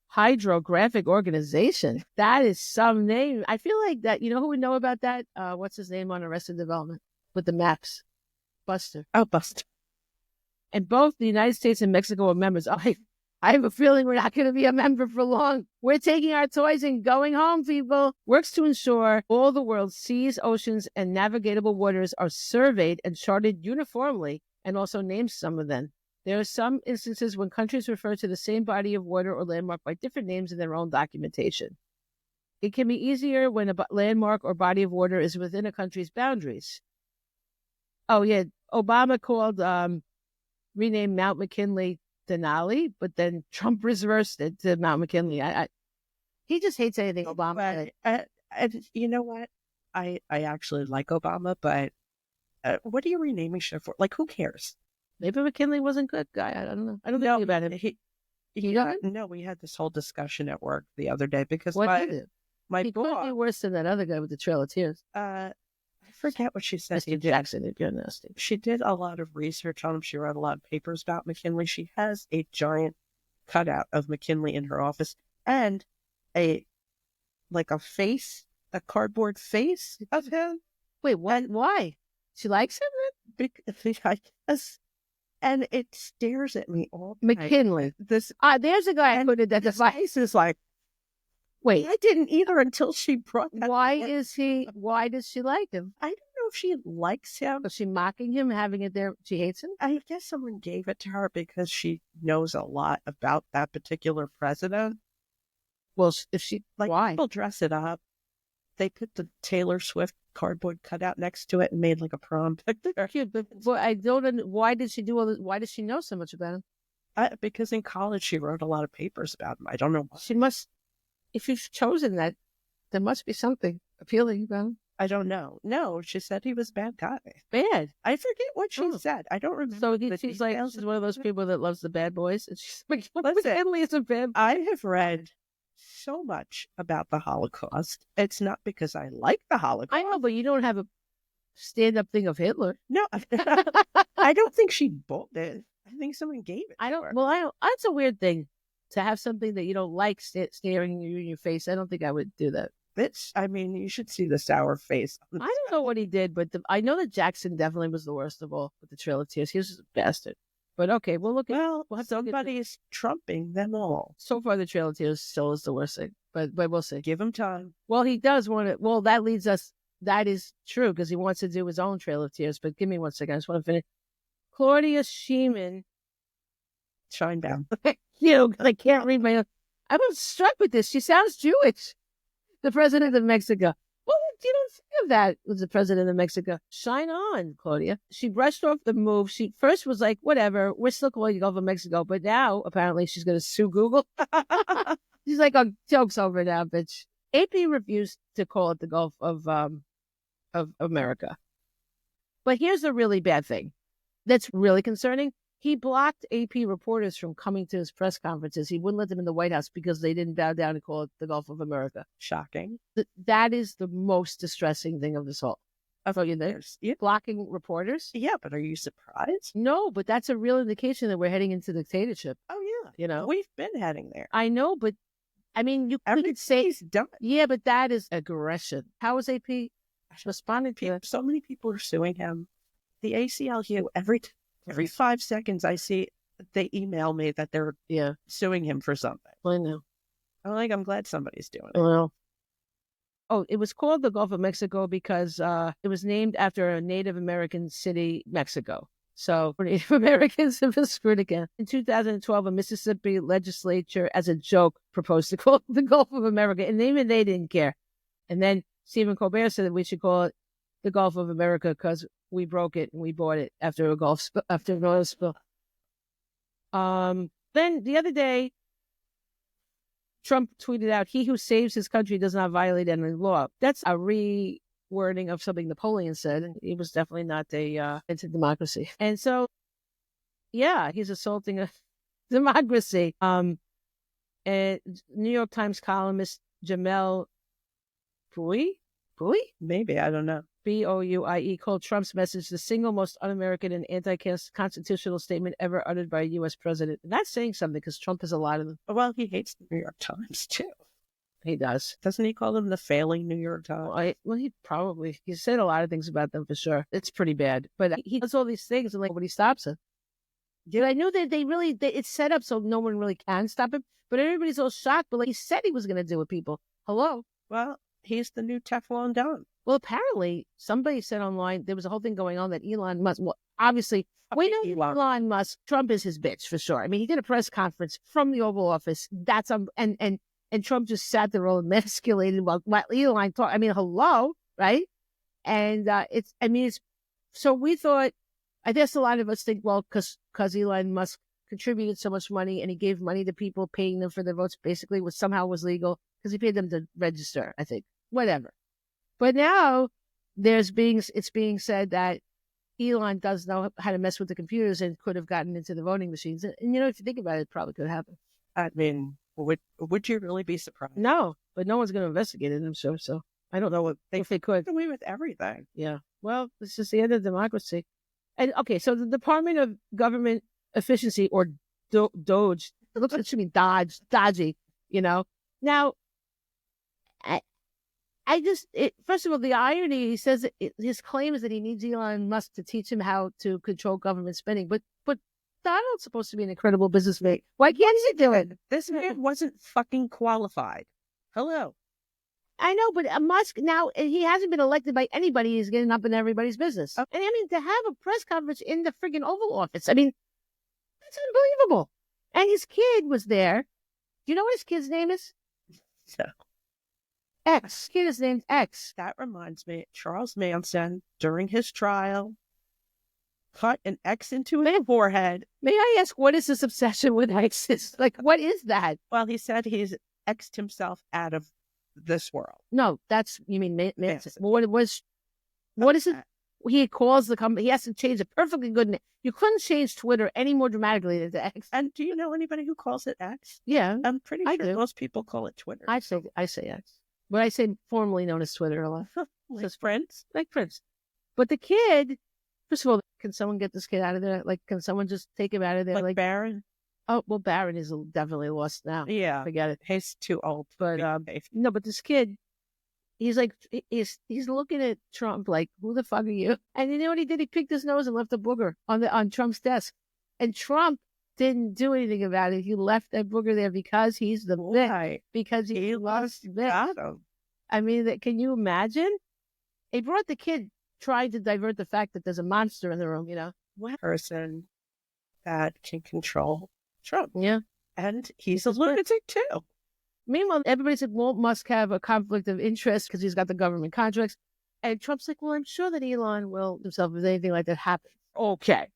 Hydrographic Organization. That is some name. I feel like that, you know who would know about that? What's his name on Arrested Development with the maps? Buster. Oh, Buster. And both the United States and Mexico are members. I have a feeling we're not going to be a member for long. We're taking our toys and going home, people. Works to ensure all the world's seas, oceans, and navigable waters are surveyed and charted uniformly, and also names some of them. There are some instances when countries refer to the same body of water or landmark by different names in their own documentation. It can be easier when a landmark or body of water is within a country's boundaries. Oh, yeah. Obama called, renamed Mount McKinley Denali, but then Trump reversed it to Mount McKinley. He just hates anything Obama. And you know what? I actually like Obama, but what are you renaming shit for? Like, who cares? Maybe McKinley wasn't good guy. I don't know. I don't know about him. No, we had this whole discussion at work the other day because my he boss could be worse than that other guy with the Trail of Tears. I forget what she said. Mr. Jackson, if you're nasty. She did a lot of research on him. She wrote a lot of papers about McKinley. She has a giant cutout of McKinley in her office and a face, a cardboard face of him. Wait, what? Why? She likes him? I guess. And it stares at me all the McKinley. This there's a guy I put it that the face is like, wait, I didn't either until she brought that. Why does she like him? I don't know if she likes him. Is she mocking him, having it there? She hates him? I guess someone gave it to her because she knows a lot about that particular president. Well, if she, why? People dress it up. They put the Taylor Swift cardboard cutout next to it and made like a prom picture. Cute, but I don't. Why did she do all this? Why does she know so much about him? Because in college she wrote a lot of papers about him. I don't know why. She must. If you've chosen that, there must be something appealing about him. I don't know. No, she said he was a bad guy. Bad. I forget what she said. I don't remember. So she's like, she's one of those people that loves the bad boys. And she's like, McKinley is a bad boy. I have read so much about the Holocaust. It's not because I like the Holocaust. I know, but you don't have a stand-up thing of Hitler. No, I don't think she bought it. I think someone gave it. I don't. Well, that's a weird thing to have something that you don't like staring you in your face. I don't think I would do that. You should see the sour face. I don't know what he did, but I know that Jackson definitely was the worst of all with the Trail of Tears. He was just a bastard. But okay, we'll look at. Well, somebody's trumping them all. So far, the Trail of Tears still is the worst thing, but we'll see. Give him time. Well, he does want to. Well, that leads us. That is true because he wants to do his own Trail of Tears. But give me 1 second. I just want to finish. Claudia Schiemann Shine down. I can't read my own. I was struck with this. She sounds Jewish. The president of Mexico. Well, you don't think of that was the president of Mexico. Shine on, Claudia. She brushed off the move. She first was like, whatever, we're still calling the Gulf of Mexico. But now, apparently, she's going to sue Google. She's like, oh, joke's over now, bitch. AP refused to call it the Gulf of America. But here's the really bad thing that's really concerning. He blocked AP reporters from coming to his press conferences. He wouldn't let them in the White House because they didn't bow down and call it the Gulf of America. Shocking. That is the most distressing thing of this whole. I thought you there. Yeah. Blocking reporters? Yeah, but are you surprised? No, but that's a real indication that we're heading into dictatorship. Oh, yeah. You know? We've been heading there. I know, but I mean, you could say he's done. Yeah, but that is aggression. How is AP responding to that? So many people are suing him. The ACLU, every 5 seconds, I see they email me that they're suing him for something. I know. I'm glad somebody's doing it. Well, it was called the Gulf of Mexico because it was named after a Native American city, Mexico. So Native Americans have been screwed again. In 2012, a Mississippi legislature, as a joke, proposed to call it the Gulf of America, and even they didn't care. And then Stephen Colbert said that we should call it the Gulf of America because we broke it and we bought it after an oil spill. Then the other day, Trump tweeted out, "He who saves his country does not violate any law." That's a rewording of something Napoleon said. He was definitely not into democracy. And so, yeah, he's assaulting a democracy. And New York Times columnist Jamel Bouie? Maybe, I don't know. Bouie called Trump's message the single most un-American and anti-constitutional statement ever uttered by a U.S. president. And that's saying something because Trump has a lot of them. Well, he hates the New York Times, too. He does. Doesn't he call them the failing New York Times? He said a lot of things about them for sure. It's pretty bad. But he does all these things and nobody stops him. Yeah, I knew that it's set up so no one really can stop him. But everybody's all shocked. But he said he was going to do it, people. Hello? Well, he's the new Teflon Don. Well, apparently, somebody said online, there was a whole thing going on that Elon Musk, well, obviously, we know Elon Musk, Trump is his bitch for sure. I mean, he did a press conference from the Oval Office. That's, and Trump just sat there all emasculated while Elon talked. I mean, hello, right? And so we thought, I guess a lot of us think, well, because Elon Musk contributed so much money and he gave money to people, paying them for their votes, basically, was legal because he paid them to register, I think, whatever. But now it's being said that Elon does know how to mess with the computers and could have gotten into the voting machines. And if you think about it, it probably could happen. I mean, would you really be surprised? No, but no one's going to investigate it, I'm sure. So I don't know if they could. Away with everything. Yeah. Well, this is the end of democracy. And okay, so the Department of Government Efficiency, or DOGE, it looks like it should be dodgy, Now, first of all, the irony, he says his claim is that he needs Elon Musk to teach him how to control government spending. But Donald's supposed to be an incredible businessman. Why can't he do it? This man wasn't fucking qualified. Hello. I know, but Musk now, he hasn't been elected by anybody. He's getting up in everybody's business. Okay. And to have a press conference in the friggin' Oval Office, that's unbelievable. And his kid was there. Do you know what his kid's name is? No. X. Kid is named X. That reminds me, Charles Manson, during his trial, cut an X into his forehead. May I ask, what is this obsession with X's? What is that? Well, he said he's X'd himself out of this world. No, you mean Manson. Well, what is it? He calls the company. He has to change a perfectly good name. You couldn't change Twitter any more dramatically than X. And do you know anybody who calls it X? Yeah. I'm pretty sure most people call it Twitter. I say X. But I say formerly known as Twitter a lot. Like friends? Like friends. But the kid, first of all, can someone get this kid out of there? Can someone just take him out of there? Like Barron? Oh, well, Barron is definitely lost now. Yeah. Forget it. He's too old. But no, but this kid, he's looking at Trump like, who the fuck are you? And you know what he did? He picked his nose and left a booger on Trump's desk. And Trump didn't do anything about it. He left that booger there because he's the bitch. Because he loves bitch. I mean, can you imagine? He brought the kid trying to divert the fact that there's a monster in the room, One person that can control Trump. Yeah. And he's a lunatic too. Meanwhile, everybody said, well, Musk have a conflict of interest because he's got the government contracts. And Trump's like, well, I'm sure that Elon will himself if anything like that happens. Okay.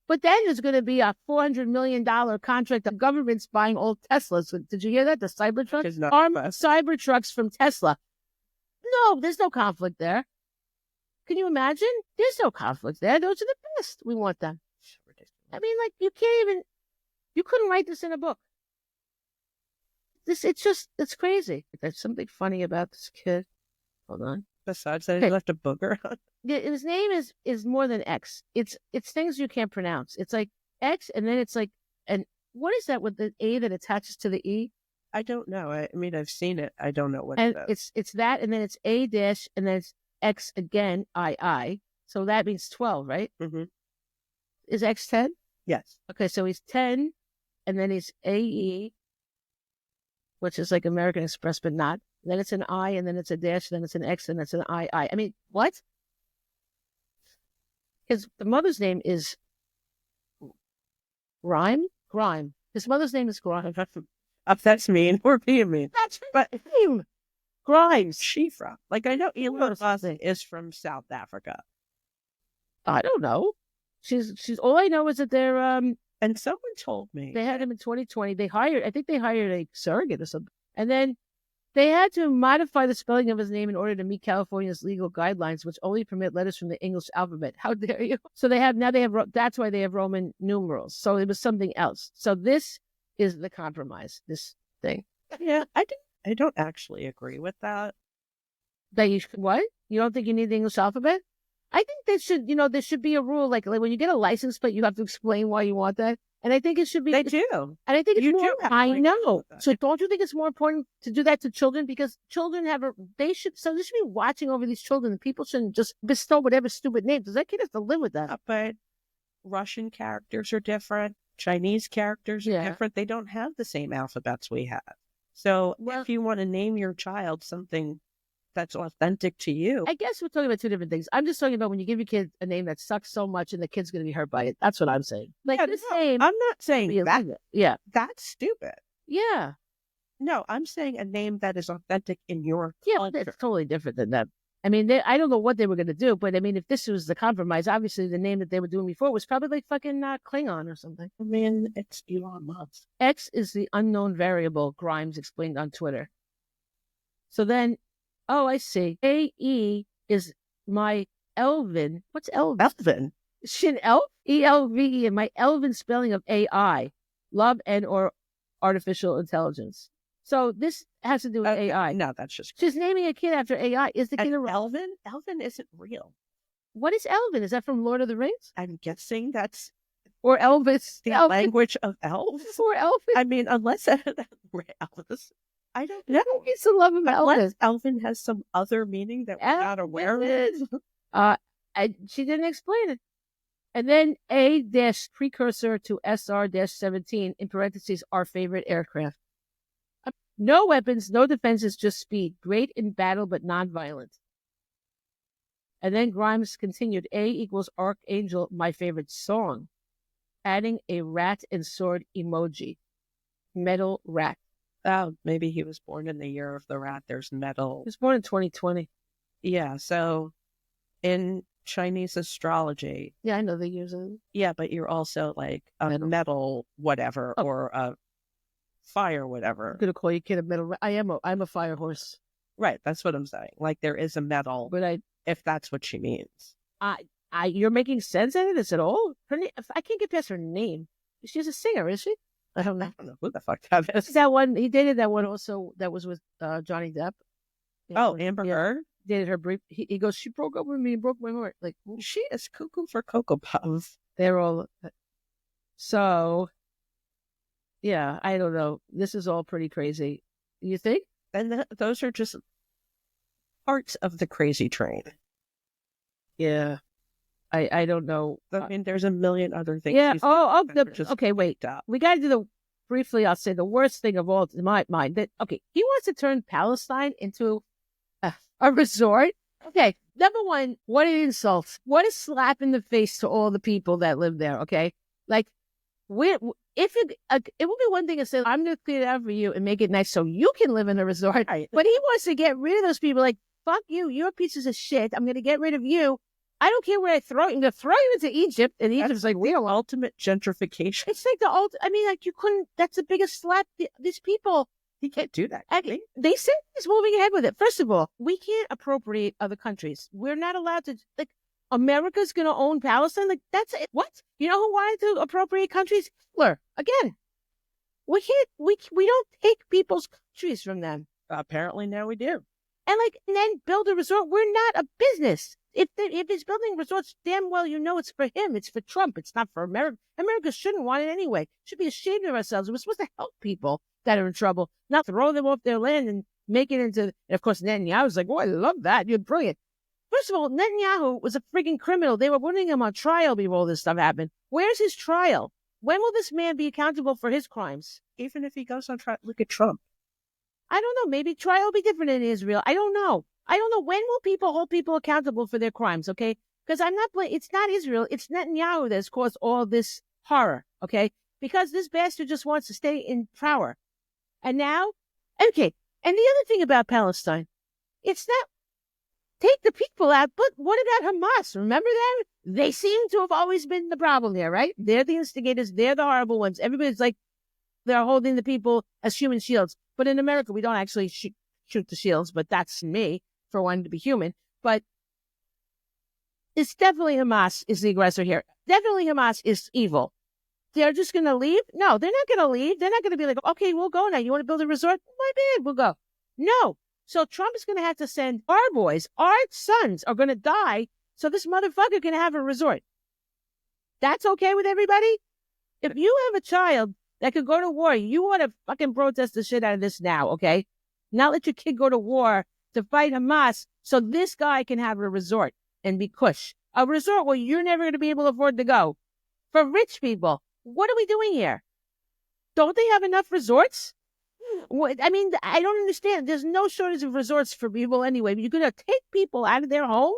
But then there's going to be a $400 million contract. The government's buying old Teslas. Did you hear that? The Cybertrucks? Armed Cybertrucks from Tesla. No, there's no conflict there. Can you imagine? There's no conflict there. Those are the best. We want them. I mean, like, you couldn't write this in a book. It's crazy. There's something funny about this kid. Hold on. Besides that, he left a booger on. Yeah, his name is more than X. It's things you can't pronounce. It's like X, and then it's like, and what is that with the A that attaches to the E? I don't know. I mean, I've seen it. I don't know what and it is. It's that, and then it's A dash, and then it's X again, II. So that means 12, right? Mm-hmm. Is X 10? Yes. Okay, so he's 10, and then he's AE, which is like American Express, but not. Then it's an I, and then it's a dash, then it's an X, and it's an II. I mean, what? The mother's name is Grime. His mother's name is Grime. That's mean. We're being mean. That's but name. Grimes. She from? Like, I know Elon Musk is from South Africa. I don't know. She's all I know is that they're and someone told me they had him in 2020. I think they hired a surrogate or something. And then they had to modify the spelling of his name in order to meet California's legal guidelines, which only permit letters from the English alphabet. How dare you? So that's why they have Roman numerals. So it was something else. So this is the compromise, this thing. Yeah, I don't actually agree with that. That what? You don't think you need the English alphabet? I think there should be a rule like when you get a license plate, you have to explain why you want that. And I think it should be. They do. And I think it's more. I know. So don't you think it's more important to do that to children? Because children they should be watching over these children, and people shouldn't just bestow whatever stupid name, because that kid has to live with that. But Russian characters are different. Chinese characters are different. They don't have the same alphabets we have. So if you want to name your child something that's authentic to you. I guess we're talking about two different things. I'm just talking about when you give your kid a name that sucks so much and the kid's going to be hurt by it. That's what I'm saying. Like this name. I'm not saying that. Yeah. That's stupid. Yeah. No, I'm saying a name that is authentic in your culture. Yeah, it's totally different than that. I mean, I don't know what they were going to do, but I mean, if this was the compromise, obviously the name that they were doing before was probably like fucking Klingon or something. I mean, it's Elon Musk. X is the unknown variable, Grimes explained on Twitter. So then, oh, I see. AE is my Elvin. What's Elvin? Elvin. Shin Elf? ELVE, and my Elvin spelling of AI, love and or artificial intelligence. So this has to do with AI. No, that's just... She's naming a kid after AI. Is the kid Elvin? Elvin isn't real. What is Elvin? Is that from Lord of the Rings? I'm guessing that's... Or Elvis. The language of elves? Or Elvis. I mean, unless Elvis... I don't know. I used to love him. Unless Elvin has some other meaning that we're not aware of. She didn't explain it. And then A dash precursor to SR-17 in parentheses, our favorite aircraft. No weapons, no defenses, just speed. Great in battle, but non-violent. And then Grimes continued, A equals Archangel, my favorite song. Adding a rat and sword emoji. Metal rat. Oh, maybe he was born in the year of the rat. There's metal. He was born in 2020. Yeah, so in Chinese astrology. Yeah, I know they use it. Yeah, but you're also like a metal whatever or a fire whatever. I'm gonna call you kid a metal. I'm a fire horse. Right, that's what I'm saying. Like there is a metal, but if that's what she means. You're making sense out of this at all? Her name, I can't get past her name. She's a singer, is she? I don't know who the fuck that is. That one, he dated that one also that was with Johnny Depp. Amber Heard? Dated her brief. He goes, she broke up with me and broke my heart. Like, she is cuckoo for Cocoa Puffs. They're all. So, yeah, I don't know. This is all pretty crazy. You think? And those are just parts of the crazy train. Yeah. I don't know. I mean, there's a million other things. Yeah. Okay, wait. We got to do briefly, I'll say the worst thing of all in my mind. That he wants to turn Palestine into a resort. Okay, number one, what an insult. What a slap in the face to all the people that live there, okay? Like, it would be one thing to say, I'm going to clean it out for you and make it nice so you can live in a resort. Right. But he wants to get rid of those people. Like, fuck you. You're pieces of shit. I'm going to get rid of you. I don't care where I throw you. I'm going to throw you into Egypt. And Egypt's like, the ultimate gentrification. It's like I mean, like, you couldn't, that's the biggest slap. These people. He can't do that. They said he's moving ahead with it. First of all, we can't appropriate other countries. We're not allowed to, like, America's going to own Palestine. Like, that's it. What? You know who wanted to appropriate countries? Hitler. Again. We can't, we don't take people's countries from them. Apparently now we do. And then build a resort. We're not a business. If it's building resorts, damn well you know it's for him. It's for Trump. It's not for America. America shouldn't want it anyway. Should be ashamed of ourselves. We're supposed to help people that are in trouble, not throw them off their land and make it into. And of course, Netanyahu's like, "Oh, I love that. You're brilliant." First of all, Netanyahu was a freaking criminal. They were putting him on trial before all this stuff happened. Where's his trial? When will this man be accountable for his crimes? Even if he goes on trial, look at Trump. I don't know. Maybe trial will be different in Israel. I don't know. When will people hold people accountable for their crimes, okay? Because it's not Israel. It's Netanyahu that's caused all this horror, okay? Because this bastard just wants to stay in power. And now, okay. And the other thing about Palestine, it's not take the people out, but what about Hamas? Remember them? They seem to have always been the problem there, right? They're the instigators. They're the horrible ones. Everybody's like, they're holding the people as human shields. But in America, we don't actually shoot the shields, but that's me for wanting to be human. But it's definitely Hamas is the aggressor here. Definitely Hamas is evil. They're just going to leave? No, they're not going to leave. They're not going to be like, okay, we'll go now. You want to build a resort? My bad, we'll go. No. So Trump is going to have to send our boys, our sons are going to die so this motherfucker can have a resort. That's okay with everybody? If you have a child that could go to war, you want to fucking protest the shit out of this now, okay? Not let your kid go to war to fight Hamas so this guy can have a resort and be cush. A resort where you're never going to be able to afford to go. For rich people. What are we doing here? Don't they have enough resorts? I mean, I don't understand. There's no shortage of resorts for people anyway. You're going to take people out of their home?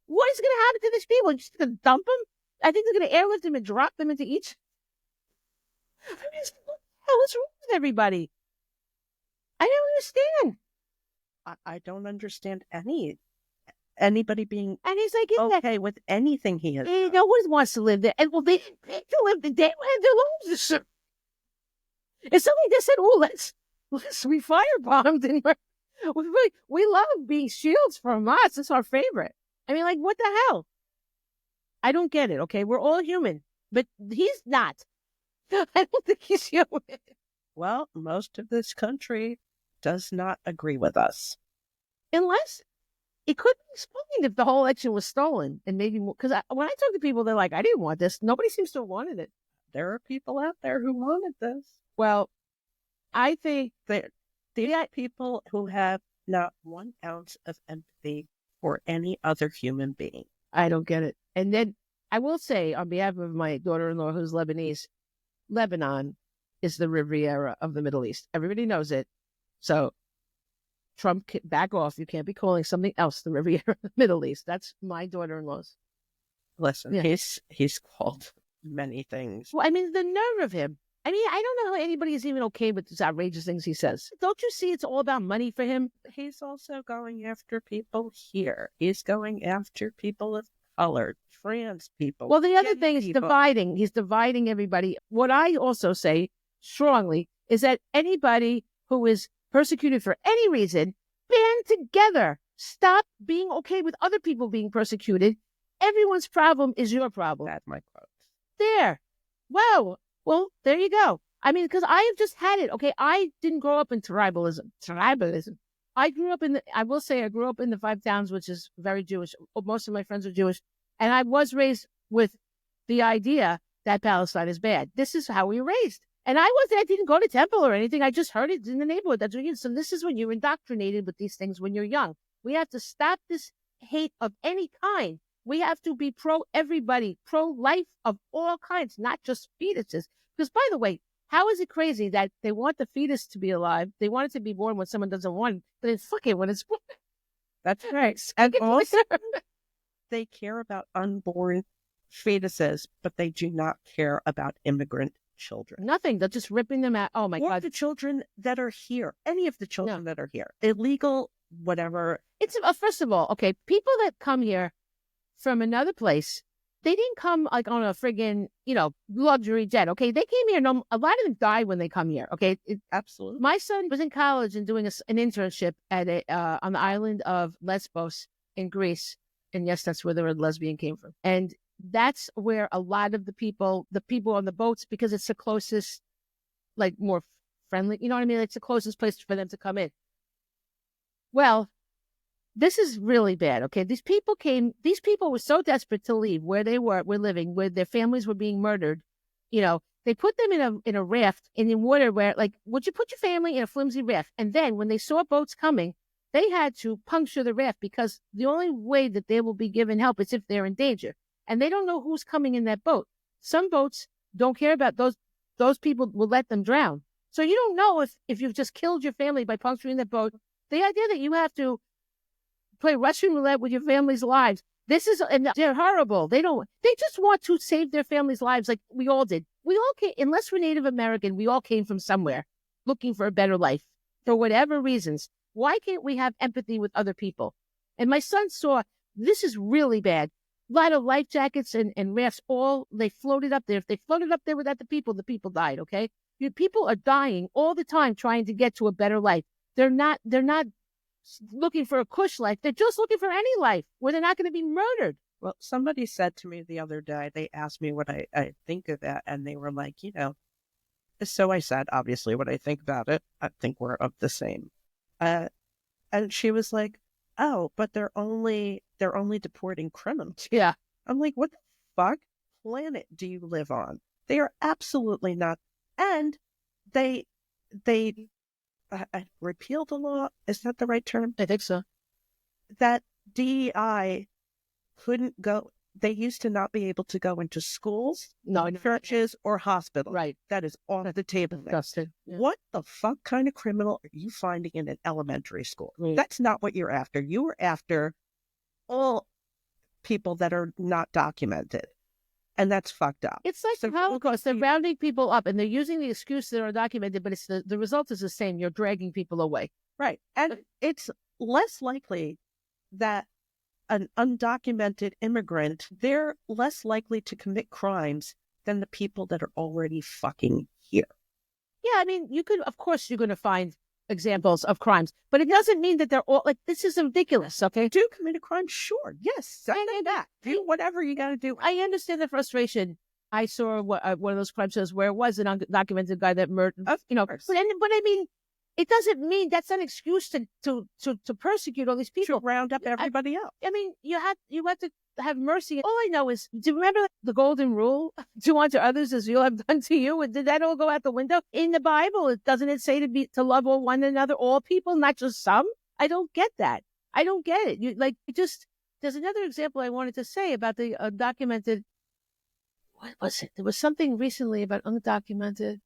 What is going to happen to these people? You're just going to dump them? I think they're going to airlift them and drop them into each. I mean, what the hell is wrong with everybody? I don't understand. I don't understand anybody being and he's like okay with anything he has. No one wants to live there. And well, they pick to live there. They had their loans. It's something they said, oh, let's we firebombed and we love being shields for Hamas. It's our favorite. I mean, like, what the hell? I don't get it, okay? We're all human. But he's not. I don't think he's human. Well, most of this country does not agree with us. Unless it could be explained if the whole election was stolen. And maybe more, because when I talk to people, they're like, I didn't want this. Nobody seems to have wanted it. There are people out there who wanted this. Well, I think that these people who have not 1 ounce of empathy for any other human being. I don't get it. And then I will say, on behalf of my daughter-in-law, who's Lebanese, Lebanon is the Riviera of the Middle East. Everybody knows it. So Trump, back off. You can't be calling something else the Riviera of the Middle East. That's my daughter-in-law's. Listen, yeah. He's called many things. Well, I mean, the nerve of him. I mean, I don't know how anybody is even okay with these outrageous things he says. Don't you see it's all about money for him? He's also going after people here. He's going after people of color, trans people. Well, the other thing is dividing. He's dividing everybody. What I also say strongly is that anybody who is persecuted for any reason, band together. Stop being okay with other people being persecuted. Everyone's problem is your problem. That's my quote. There. Wow. Well, there you go. I mean, because I have just had it. Okay, I didn't grow up in tribalism. I grew up I will say I grew up in the 5 towns, which is very Jewish. Most of my friends are Jewish. And I was raised with the idea that Palestine is bad. This is how we were raised. And I didn't go to temple or anything. I just heard it in the neighborhood. That's what you. So this is when you're indoctrinated with these things when you're young. We have to stop this hate of any kind. We have to be pro-everybody, pro-life of all kinds, not just fetuses. Because, by the way, how is it crazy that they want the fetus to be alive? They want it to be born when someone doesn't want it, but it's fucking when it's born. That's right. And also, they care about unborn fetuses, but they do not care about immigrant children. Nothing. They're just ripping them out. Oh my Or God. the children that are here. Any of the children that are here. Illegal, whatever. It's first of all, okay, people that come here from another place, they didn't come like on a friggin', luxury jet. Okay, they came here. No, a lot of them died when they come here. Okay, Absolutely. my son was in college and doing an internship at on the island of Lesbos in Greece, and yes, that's where the word lesbian came from. And that's where a lot of the people on the boats, because it's the closest, like more friendly. You know what I mean? It's the closest place for them to come in. Well, this is really bad. Okay, these people were so desperate to leave where they were living, where their families were being murdered. They put them in a raft and in water where, like, would you put your family in a flimsy raft? And then when they saw boats coming, they had to puncture the raft, because the only way that they will be given help is if they're in danger. And they don't know who's coming in that boat. Some boats don't care about those people, will let them drown. So you don't know if you've just killed your family by puncturing that boat. The idea that you have to play Russian roulette with your family's lives. And they're horrible. They just want to save their families' lives like we all did. We all came, unless we're Native American, we all came from somewhere looking for a better life for whatever reasons. Why can't we have empathy with other people? And my son saw, this is really bad. A lot of life jackets and rafts, they floated up there. If they floated up there without the people died, okay? People are dying all the time trying to get to a better life. They're not looking for a cush life. They're just looking for any life where they're not going to be murdered. Well, somebody said to me the other day, they asked me what I think of that, and they were like, so I said, obviously, what I think about it. I think we're of the same. And she was like, oh, but they're only deporting criminals. Yeah. I'm like, what the fuck planet do you live on? They are absolutely not. And they repeal the law. Is that the right term? I think so. That DEI couldn't go. They used to not be able to go into schools, churches, or hospitals. Right. That is off the table. Yeah. What the fuck kind of criminal are you finding in an elementary school? Right. That's not what you're after. You are after all people that are not documented. And that's fucked up. It's like the Holocaust. They're rounding people up and they're using the excuse that are documented, but it's the result is the same. You're dragging people away. Right. And it's less likely that an undocumented immigrant, they're less likely to commit crimes than the people that are already fucking here. Yeah, I mean, of course, you're going to find examples of crimes, but it doesn't mean that they're all like, this is ridiculous, okay? Do commit a crime? Sure. Yes. Send them back. Do whatever you got to do. I understand the frustration. I saw one of those crime shows where it was an undocumented guy that murdered, but I mean, it doesn't mean that's an excuse to persecute all these people. To round up everybody else. I mean, you have to have mercy. All I know is, do you remember the golden rule? Do unto others as you'll have done to you. And did that all go out the window? In the Bible, doesn't it say to love all one another, all people, not just some? I don't get that. I don't get it. There's another example I wanted to say about the undocumented. What was it? There was something recently about undocumented.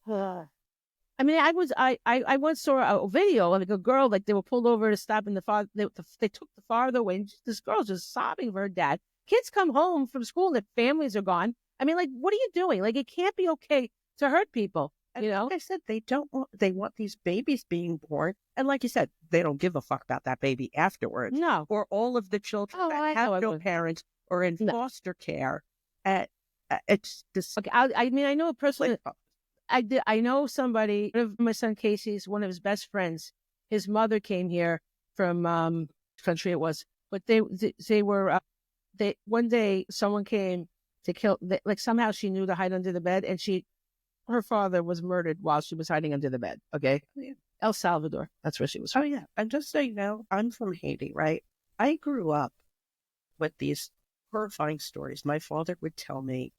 I mean, I once saw a video of like a girl, like they were pulled over to stop in they took the farther way. And this girl's just sobbing for her dad. Kids come home from school, their families are gone. I mean, like, what are you doing? Like, it can't be okay to hurt people. And like I said, they want these babies being born. And like you said, they don't give a fuck about that baby afterwards. No. Or all of the children that have no parents or in foster care. It's just. Okay, I mean, I know a person. I know somebody, one of my son Casey's, one of his best friends, his mother came here from country it was, but they were one day someone came to kill, like somehow she knew to hide under the bed, and her father was murdered while she was hiding under the bed. Okay. Yeah. El Salvador. That's where she was from. Oh yeah. And just so you know, I'm from Haiti, right? I grew up with these horrifying stories. My father would tell me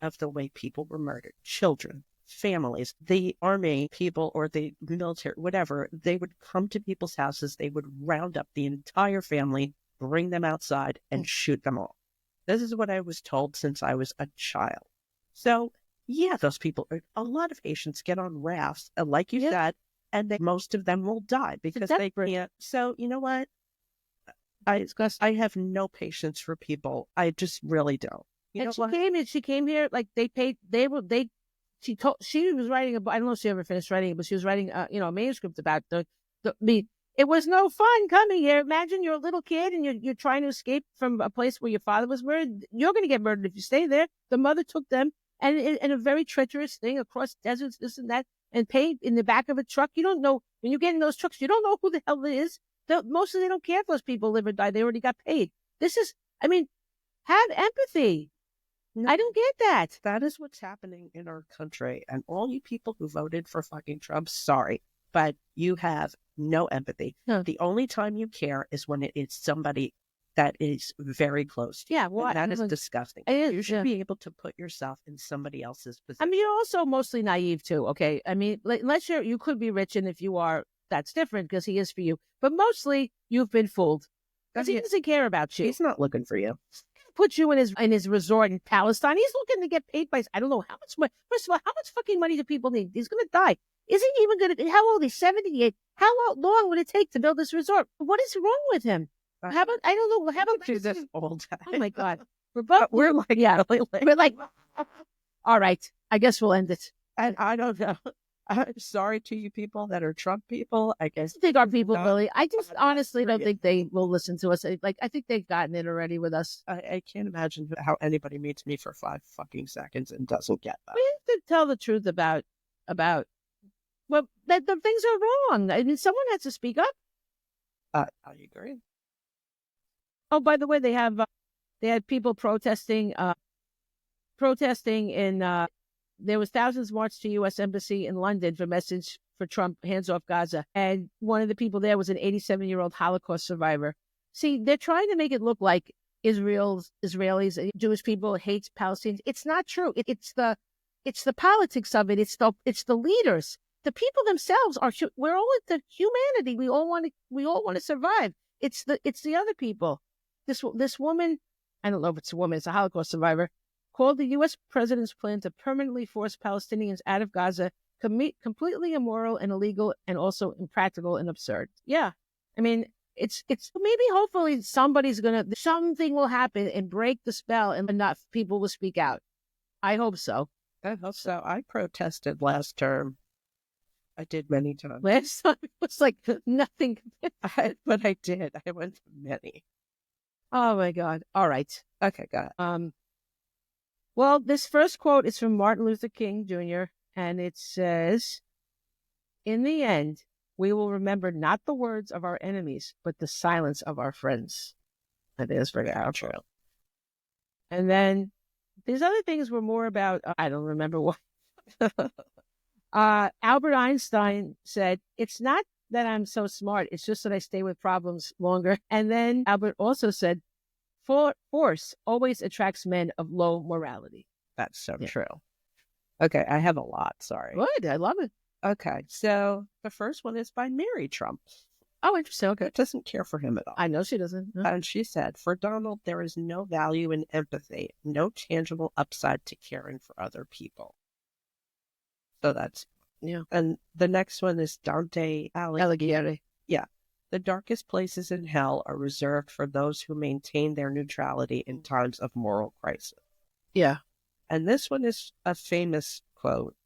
of the way people were murdered, children, families, the army people or the military, whatever. They would come to people's houses. They would round up the entire family, bring them outside and shoot them all. This is what I was told since I was a child. So yeah, those people, a lot of Haitians get on rafts, like you said, and most of them will die because they can't. So you know what? I have no patience for people. I just really don't. She came here, like they she was writing I don't know if she ever finished writing it, but she was writing a manuscript about the it was no fun coming here. Imagine you're a little kid and you're trying to escape from a place where your father was murdered. You're going to get murdered if you stay there. The mother took them and in a very treacherous thing across deserts, this and that, and paid in the back of a truck. You don't know when you get in those trucks. You don't know who the hell it is. Mostly they don't care if those people live or die. They already got paid. Have empathy. No, I don't get that. That is what's happening in our country. And all you people who voted for fucking Trump, sorry, but you have no empathy. No. The only time you care is when it is somebody that is very close to you. Yeah, well, and that is disgusting. It is, you should be able to put yourself in somebody else's position. You're also mostly naive too, okay? Unless you could be rich, and if you are, that's different because he is for you. But mostly, you've been fooled because he doesn't care about you. He's not looking for you. Put you in his resort in Palestine. He's looking to get paid by I don't know how much money. First of all, how much fucking money do people need? He's going to die. Is he even going to? How old? He's 78. How long would it take to build this resort? What is wrong with him? How about I don't know. How about do this all day? Oh my god, we're like really late. we're like. All right, I guess we'll end it. And I don't know. I'm sorry to you people that are Trump people. I guess I think our people really. I just honestly don't think they will listen to us. I think they've gotten it already with us. I can't imagine how anybody meets me for 5 fucking seconds and doesn't get that. We have to tell the truth about well, that the things are wrong. Someone has to speak up. I agree. Oh, by the way, they had people protesting in. There was thousands marched to U.S. Embassy in London for message for Trump, hands off Gaza. And one of the people there was an 87-year-old Holocaust survivor. See, they're trying to make it look like Israelis, Jewish people hate Palestinians. It's not true. It's the politics of it. It's the leaders. The people themselves we're all into humanity. We all want to survive. It's the other people. This woman, I don't know if it's a woman, it's a Holocaust survivor, called the U.S. president's plan to permanently force Palestinians out of Gaza completely immoral and illegal and also impractical and absurd. Yeah. It's maybe hopefully something will happen and break the spell and enough people will speak out. I hope so. I hope so. I protested last term. I did many times. Last time it was like nothing. But I did. I went to many. Oh my God. All right. Okay, got it. Well, this first quote is from Martin Luther King Jr., and it says, "In the end, we will remember not the words of our enemies, but the silence of our friends." That is very powerful. And then these other things were more about, I don't remember what. Albert Einstein said, "It's not that I'm so smart, it's just that I stay with problems longer." And then Albert also said, "Force always attracts men of low morality." That's so true. Okay, I have a lot. Sorry. Good. I love it. Okay, so the first one is by Mary Trump. Oh, interesting. Okay. Doesn't care for him at all. I know she doesn't. No. And she said, "For Donald, there is no value in empathy, no tangible upside to caring for other people." So that's, And the next one is Dante Alighieri. Yeah. "The darkest places in hell are reserved for those who maintain their neutrality in times of moral crisis." Yeah. And this one is a famous quote,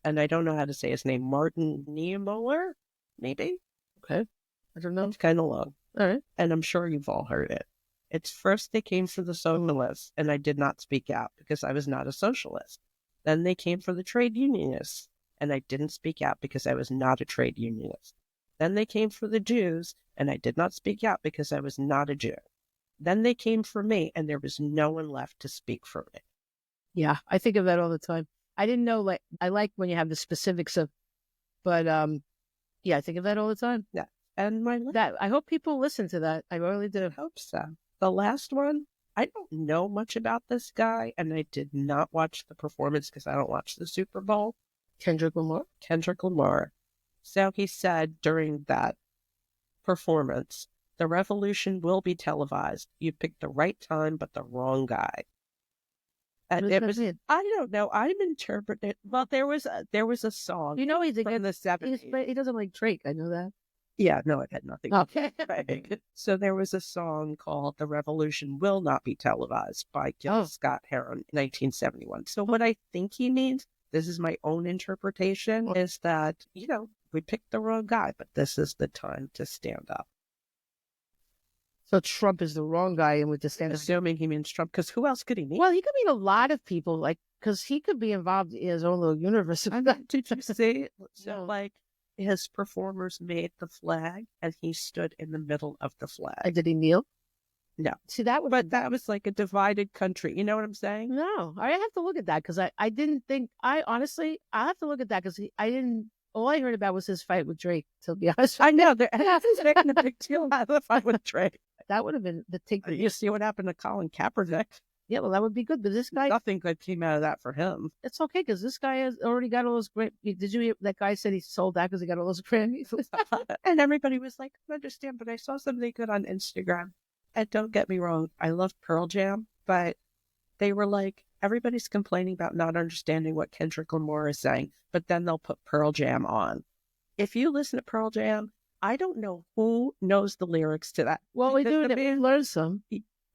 and I don't know how to say his name. Martin Niemöller, maybe? Okay. I don't know. It's kind of long. All right. And I'm sure you've all heard it. "It's first they came for the socialists, and I did not speak out because I was not a socialist. Then they came for the trade unionists, and I didn't speak out because I was not a trade unionist. Then they came for the Jews, and I did not speak out because I was not a Jew. Then they came for me, and there was no one left to speak for me." Yeah, I think of that all the time. I didn't know, I like when you have the specifics of, but yeah, I think of that all the time. Yeah. And I hope people listen to that. I really do. I hope so. The last one, I don't know much about this guy, and I did not watch the performance because I don't watch the Super Bowl. Kendrick Lamar. So he said during that performance, "The revolution will be televised. You picked the right time, but the wrong guy." And it was, I don't know. I'm interpreting it. Well, there was a song. He's from the 70s. He doesn't like Drake. I know that. Yeah, no, it had nothing. Okay. So there was a song called "The Revolution Will Not Be Televised" by Gil Scott Heron in 1971. So what I think he means, this is my own interpretation, is that, we picked the wrong guy, but this is the time to stand up. So Trump is the wrong guy, and with the stand up. Assuming he means Trump, because who else could he mean? Well, he could mean a lot of people, like, because he could be involved in his own little universe. Did you see? So, like, his performers made the flag, and he stood in the middle of the flag. And did he kneel? No. See, that was like a divided country. You know what I'm saying? No, I have to look at that because I didn't think, I honestly, I have to look at that because I didn't, all I heard about was his fight with Drake, to be honest. I know. They're making a big deal out of the fight with Drake. That would have been the take. You see what happened to Colin Kaepernick? Yeah, well, that would be good. But this guy, nothing good came out of that for him. It's okay because this guy has already got all those great. Did you hear that guy said he sold that because he got all those Grammys? And everybody was like, I understand, but I saw something good on Instagram. And don't get me wrong, I love Pearl Jam, but they were like, everybody's complaining about not understanding what Kendrick Lamar is saying, but then they'll put Pearl Jam on. If you listen to Pearl Jam, I don't know who knows the lyrics to that. Well, we do. We learn some.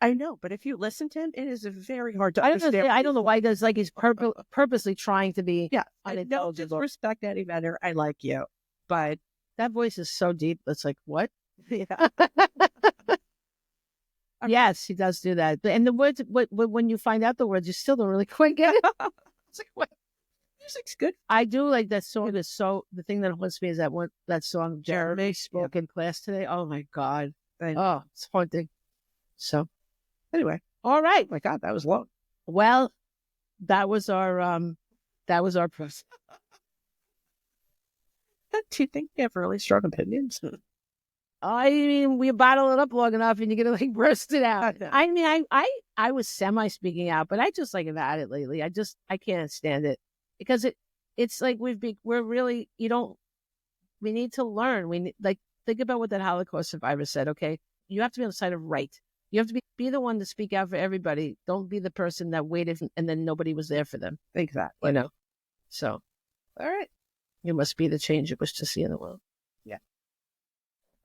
I know, but if you listen to him, it is very hard to understand. I don't know why he's like he's purposely trying to be. Yeah, I don't disrespect Eddie Vedder. I like you, but that voice is so deep. It's like what? Yeah. Yes, he does do that. And the words, when you find out the words, you still don't really quite get it. It's like, what? Music's good. I do like that song. Is so the thing that haunts me is that song Jeremy spoke in class today. Oh my God! Oh, it's haunting. So, anyway, all right. Oh my God, that was long. Well, that was our press. Do you think you have really strong opinions? I mean, we bottle it up long enough, and you're gonna like burst it out. I mean, I was semi speaking out, but I just like have had it lately. I can't stand it because it's like we need to learn. We need, like, think about what that Holocaust survivor said. Okay, you have to be on the side of right. You have to be the one to speak out for everybody. Don't be the person that waited and then nobody was there for them. Exactly. You know. So, all right, you must be the change you wish to see in the world. Yeah.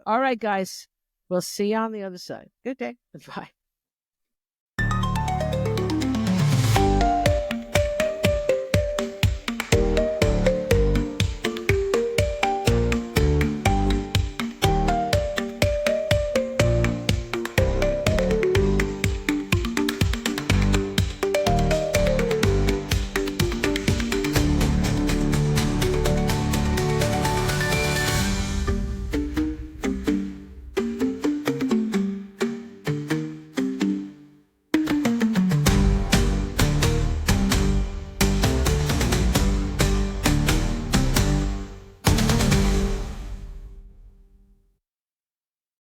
All right, guys. We'll see you on the other side. Good day. Bye.